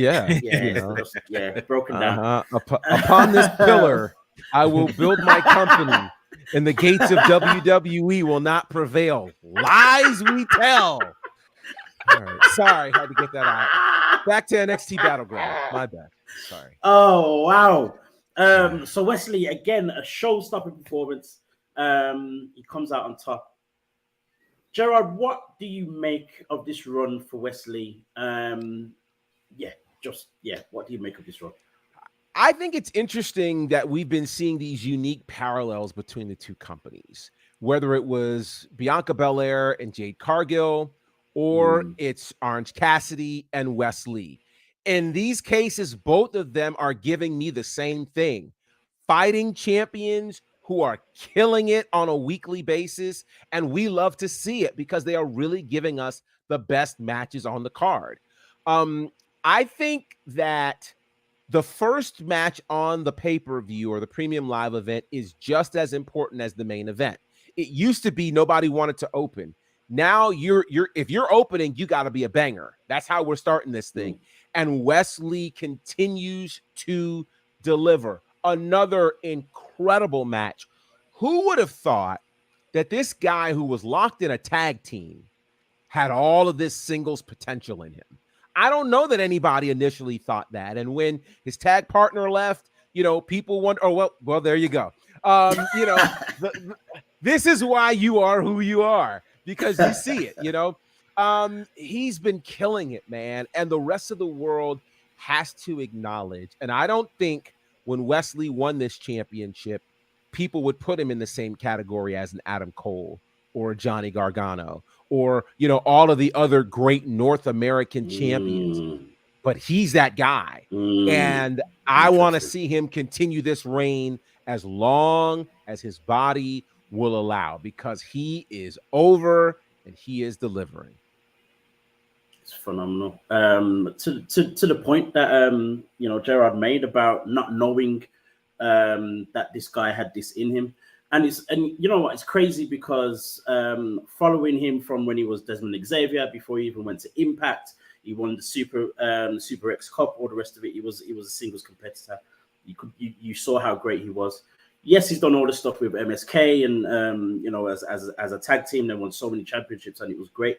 broken down. Upon this pillar, I will build my company, and the gates of WWE will not prevail. Lies we tell. All right. Sorry, had to get that out. Back to NXT Battleground. My bad. Sorry. Oh, wow. So Wes Lee, again, a show-stopping performance. He comes out on top. Gerard, what do you make of this run for Wes Lee? What do you make of this run? I think it's interesting that we've been seeing these unique parallels between the two companies, whether it was Bianca Belair and Jade Cargill, or it's Orange Cassidy and Wes Lee. In these cases, both of them are giving me the same thing. Fighting champions who are killing it on a weekly basis, and we love to see it because they are really giving us the best matches on the card. I think that the first match on the pay-per-view or the premium live event is just as important as the main event. It used to be nobody wanted to open. Now if you're opening, you got to be a banger. That's how we're starting this thing. And Wes Lee continues to deliver another incredible match. Who would have thought that this guy who was locked in a tag team had all of this singles potential in him? I don't know that anybody initially thought that. And when his tag partner left, people wonder, well, there you go. This is why you are who you are, because you see it, he's been killing it, man. And the rest of the world has to acknowledge. And I don't think when Wes Lee won this championship, people would put him in the same category as an Adam Cole or Johnny Gargano or, all of the other great North American champions. But he's that guy. And I want to see him continue this reign as long as his body will allow, because he is over and he is delivering. It's phenomenal. To the point that Gerard made about not knowing that this guy had this in him. And you know what, it's crazy because following him from when he was Desmond Xavier, before he even went to Impact, he won the Super X Cup, all the rest of it. He was a singles competitor. You saw how great he was. Yes, he's done all the stuff with MSK and as a tag team, they won so many championships and it was great.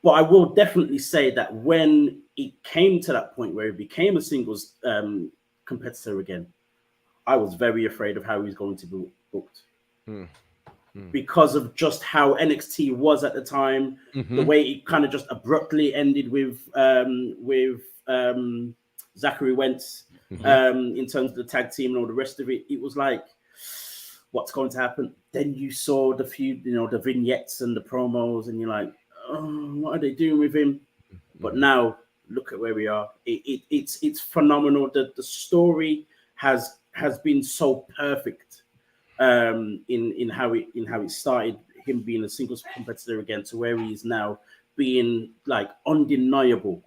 But I will definitely say that when it came to that point where he became a singles competitor again, I was very afraid of how he was going to be booked. Because of just how NXT was at the time, the way it kind of just abruptly ended with Zachary Wentz in terms of the tag team and all the rest of it. It was like, what's going to happen? Then you saw the feud, the vignettes and the promos, and you're like, oh, what are they doing with him? But now look at where we are. It's phenomenal. The story has been so perfect in how it started, him being a singles competitor again, to where he is now being like undeniable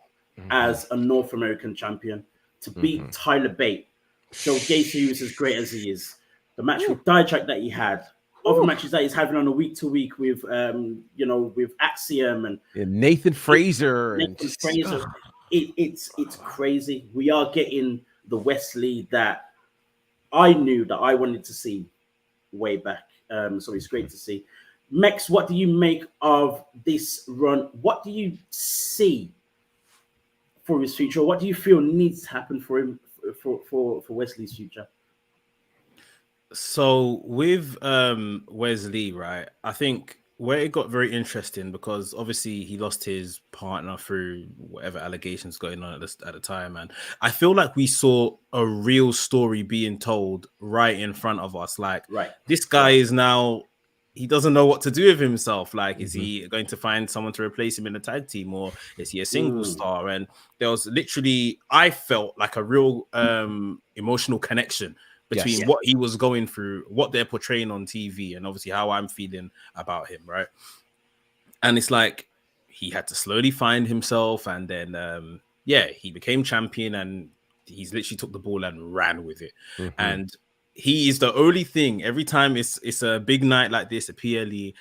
as a North American champion, to beat Tyler Bate, show Gacy who's as great as he is. The match with Dijak that he had, other matches that he's having on a week to week with with Axiom and Nathan Fraser. It's crazy. We are getting the Wes Lee that I knew that I wanted to see way back. So it's great to see. Mex, what do you make of this run? What do you see for his future? What do you feel needs to happen for him, for Wes Lee's future? So with Wes Lee, right, I think where it got very interesting, because obviously he lost his partner through whatever allegations going on at the time, and I feel like we saw a real story being told right in front of us. Like, this guy is now, he doesn't know what to do with himself. Like, is he going to find someone to replace him in the tag team, or is he a single star? And there was literally, I felt like a real emotional connection between what he was going through, what they're portraying on TV, and obviously how I'm feeling about him, right? And it's like he had to slowly find himself, and then he became champion, and he's literally took the ball and ran with it. And he is the only thing, every time it's a big night like this, a PLE,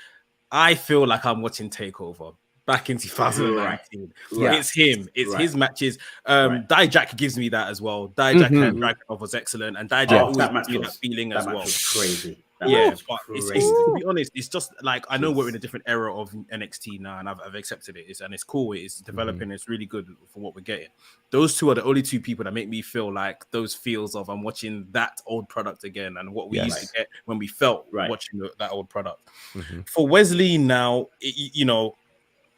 I feel like I'm watching TakeOver back in 2019. It's him. It's his matches. Dijak gives me that as well. Dijak and Dragunov was excellent, and Dijak always gives me that feeling as well. Crazy. But it's, to be honest, it's just like, I know we're in a different era of NXT now, and I've accepted it. And it's cool. It's developing. It's really good for what we're getting. Those two are the only two people that make me feel like those feels of I'm watching that old product again, and what we used to get when we felt watching that old product. For Wes Lee now,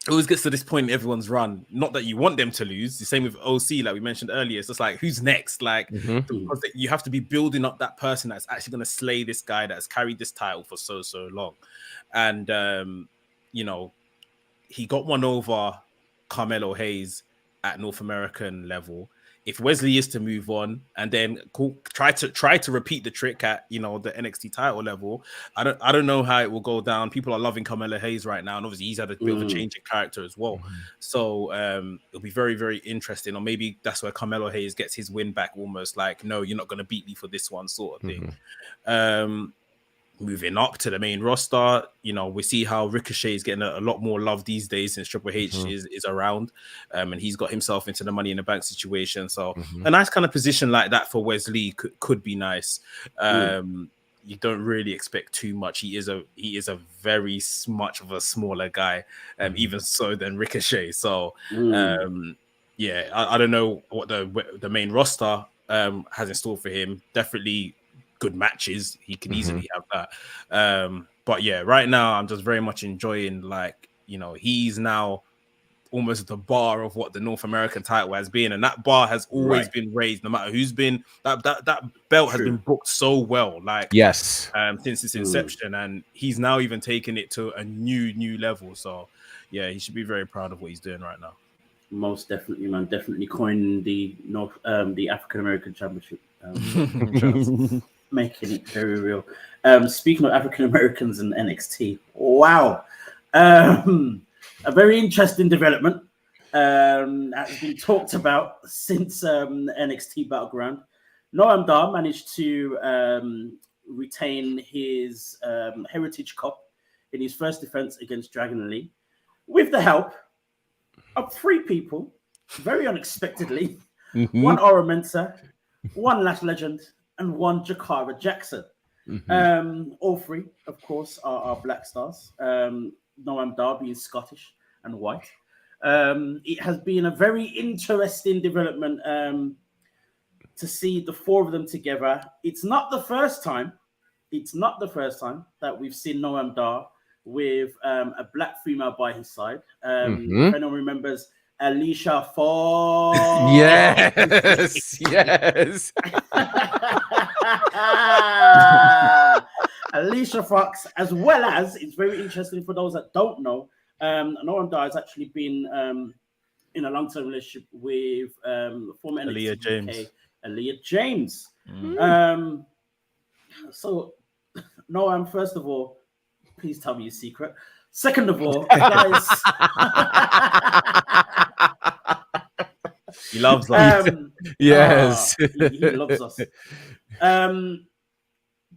it always gets to this point in everyone's run. Not that you want them to lose. The same with OC, like we mentioned earlier. It's just like, who's next? Like, because you have to be building up that person that's actually going to slay this guy that has carried this title for so long. And, he got one over Carmelo Hayes at North American level. If Wes Lee is to move on and then try to repeat the trick at the NXT title level, I don't know how it will go down. People are loving Carmelo Hayes right now, and obviously he's had a bit of a change in character as well. So it'll be very, very interesting. Or maybe that's where Carmelo Hayes gets his win back, almost like, no, you're not going to beat me for this one, sort of thing. Moving up to the main roster, we see how Ricochet is getting a lot more love these days since Triple H is around, and he's got himself into the Money in the Bank situation. So a nice kind of position like that for Wes Lee could be nice. You don't really expect too much. He is a very much of a smaller guy, even so than Ricochet. So I don't know what the main roster has in store for him. Definitely good matches. He can easily have that. But yeah, right now I'm just very much enjoying, like, he's now almost the bar of what the North American title has been, and that bar has always been raised, no matter who's been that belt has been booked so well, like since its inception, and he's now even taking it to a new level. So yeah, he should be very proud of what he's doing right now. Most definitely, man. Definitely coined the African American Championship. Making it very real. Speaking of African Americans and NXT, wow. A very interesting development has been talked about since NXT Battleground. Noam Dar managed to retain his Heritage Cup in his first defense against Dragon Lee with the help of 3 people, very unexpectedly. One Oro Mensah, one Lash Legend, and one Jakara Jackson. All 3, of course, are black stars. Noam Dar being Scottish and white. It has been a very interesting development to see the 4 of them together. It's not the first time that we've seen Noam Dar with a black female by his side. If anyone remembers Alicia Fox. Yes. Alicia Fox, as well as, it's very interesting for those that don't know, Noam Dar has actually been in a long-term relationship with former NXT UK, Aaliyah James. So, Noam, first of all, please tell me your secret. Second of all, guys, he loves us. Yes, he loves us.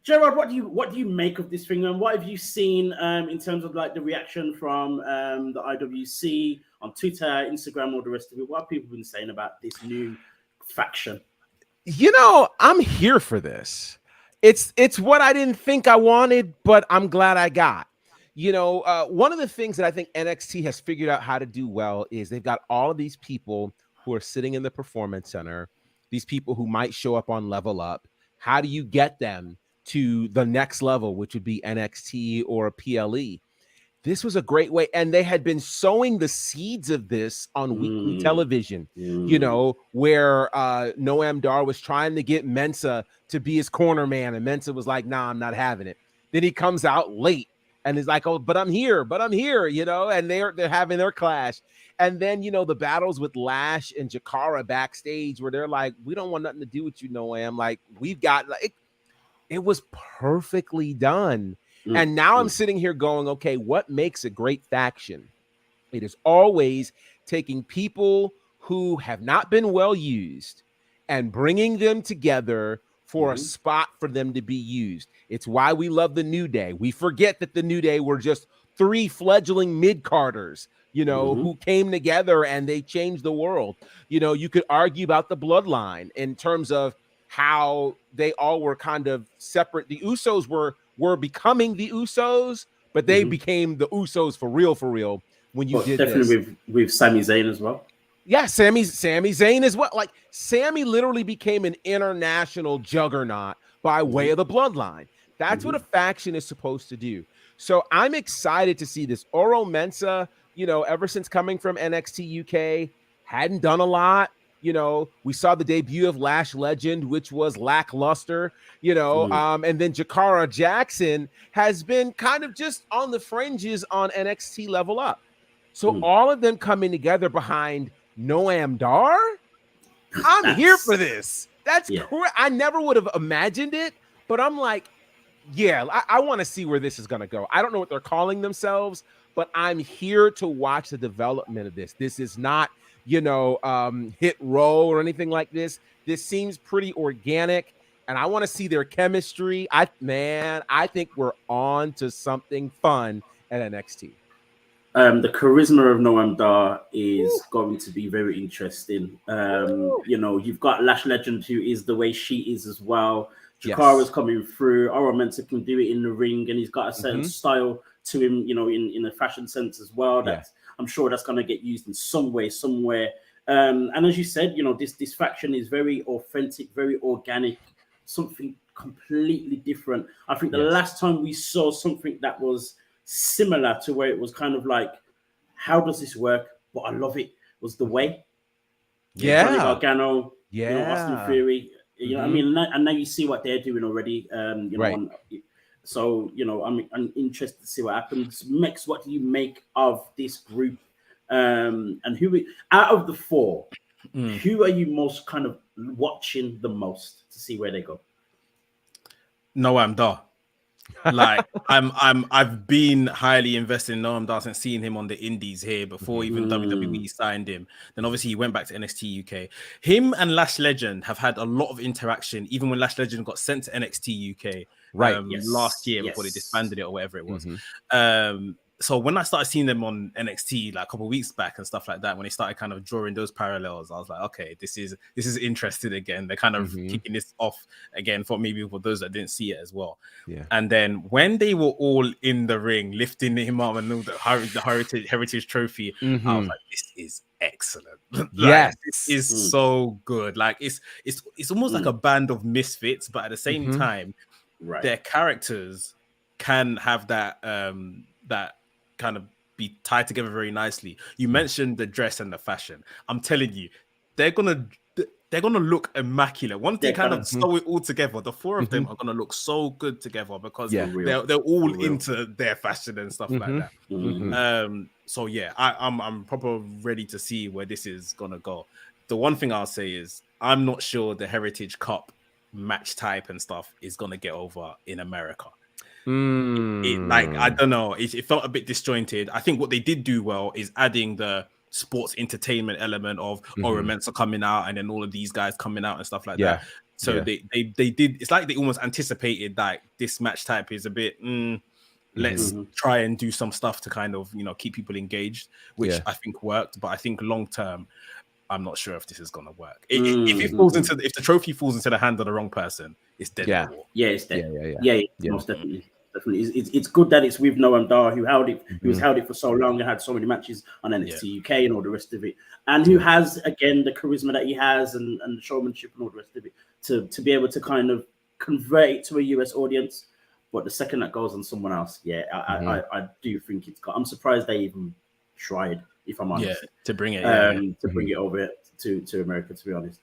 Gerard, what do you make of this thing, and what have you seen in terms of like the reaction from the IWC on Twitter, Instagram, all the rest of it? What have people been saying about this new faction? You know, I'm here for this. It's what I didn't think I wanted, but I'm glad I got. You know, one of the things that I think NXT has figured out how to do well is they've got all of these people who are sitting in the Performance Center, these people who might show up on Level Up. How do you get them to the next level, which would be NXT or a PLE? This was a great way. And they had been sowing the seeds of this on weekly television, you know, where Noam Dar was trying to get Mensah to be his corner man. And Mensah was like, nah, I'm not having it. Then he comes out late and he's like, oh, but I'm here, you know, and they're having their clash. And then, you know, the battles with Lash and Jakara backstage where they're like, we don't want nothing to do with you, Noam. Like, we've got, like, it was perfectly done. And now I'm sitting here going, okay, what makes a great faction? It is always taking people who have not been well used and bringing them together for a spot for them to be used. It's why we love the New Day. We forget that the New Day were just 3 fledgling mid-carders, you know, who came together and they changed the world. You know, you could argue about the Bloodline in terms of how they all were kind of separate. The Usos were becoming the Usos, but they became the Usos for real when you did definitely this. with Sami Zayn as well. Yeah, Sami Zayn as well. Like, Sami literally became an international juggernaut by way of the Bloodline. That's what a faction is supposed to do. So I'm excited to see this. Oro Mensah, you know, ever since coming from NXT UK, hadn't done a lot. You know, we saw the debut of Lash Legend, which was lackluster, you know, and then Jakara Jackson has been kind of just on the fringes on NXT Level Up. So all of them coming together behind Noam Dar, I'm here for this. That's correct. I never would have imagined it, but I'm like, yeah, I want to see where this is going to go. I don't know what they're calling themselves, but I'm here to watch the development of this. This is not, you know, hit row or anything like this. This seems pretty organic, and I want to see their chemistry. I think we're on to something fun at NXT. The charisma of Noam Dar is going to be very interesting. You know, you've got Lash Legend, who is the way she is as well. Jakara's coming through. Oro Mensah can do it in the ring, and he's got a certain style to him, you know, in a fashion sense as well. That I'm sure that's going to get used in some way, somewhere. And as you said, you know, this faction is very authentic, very organic, something completely different. I think the last time we saw something that was similar to where it was kind of like, how does this work? But I love it, was The Way. Johnny Gargano, you know, Austin Theory. You know what I mean? And now you see what they're doing already. You know, so, you know, I'm interested to see what happens. Mex, what do you make of this group? And out of the 4, who are you most kind of watching the most to see where they go? Noam Dar. Like I've been highly invested in Noam Dar since seeing him on the indies here before even WWE signed him. Then obviously he went back to NXT UK. Him and Lash Legend have had a lot of interaction, even when Lash Legend got sent to NXT UK last year before they disbanded it or whatever it was. So when I started seeing them on NXT like a couple of weeks back and stuff like that, when they started kind of drawing those parallels, I was like, okay, this is interesting again. They're kind of kicking this off again for those that didn't see it as well. Yeah. And then when they were all in the ring, lifting him up and all the heritage trophy, I was like, this is excellent. Yes, this is so good. Like it's almost like a band of misfits, but at the same time, their characters can have that that kind of be tied together very nicely. You mentioned the dress and the fashion. I'm telling you, they're gonna look immaculate once they kind of sew it all together. The four of them are gonna look so good together because they're all into their fashion and stuff like that. So yeah, I'm proper ready to see where this is gonna go. The one thing I'll say is I'm not sure the Heritage Cup match type and stuff is gonna get over in America. I don't know. It felt a bit disjointed. I think what they did do well is adding the sports entertainment element of Mensa coming out and then all of these guys coming out and stuff like that. So they did. It's like they almost anticipated that this match type is a bit. Let's try and do some stuff to kind of keep people engaged, which I think worked. But I think long term, I'm not sure if this is gonna work. If the trophy falls into the hand of the wrong person, it's dead. Yeah, it's dead. Yeah, most definitely. It's good that it's with Noam Dar, who held it. Who has held it for so long and had so many matches on NXT UK and all the rest of it, and who has again the charisma that he has and the showmanship and all the rest of it to be able to kind of convert it to a US audience. But the second that goes on someone else, I do think it's got. I'm surprised they even tried, if I'm honest, to bring it bring it over to America, to be honest.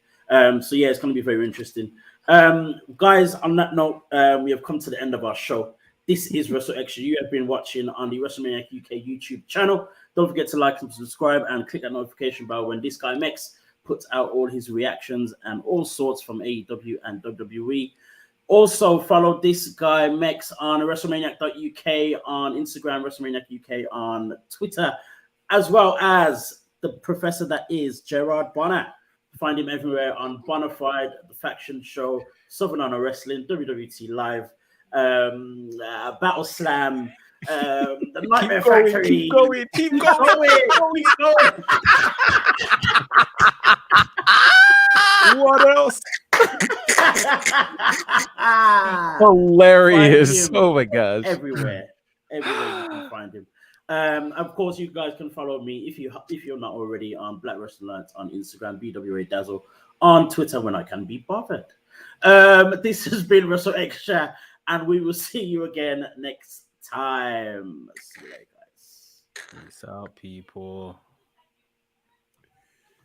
So yeah, it's going to be very interesting. Guys, on that note, we have come to the end of our show. This is WrstlXtra. You have been watching on the WrestleManiac UK YouTube channel. Don't forget to like and subscribe and click that notification bell when this guy Mex puts out all his reactions and all sorts from AEW and WWE. Also, follow this guy Mex on WrestleManiac.uk on Instagram, WrestleManiac UK on Twitter, as well as the professor that is Gerard Bonner. Find him everywhere on Bonafide, The Faction Show, Southern Honor Wrestling, WWT Live, Battle Slam, The Nightmare Factory. Keep going. What else? Hilarious. Oh my gosh. Everywhere you can find him. Of course, you guys can follow me if you're not already on Black Wrestling Alliance on Instagram, BWA Dazzle on Twitter when I can be bothered. This has been WrstlXtra, and we will see you again next time. See you later, guys. Peace out, people.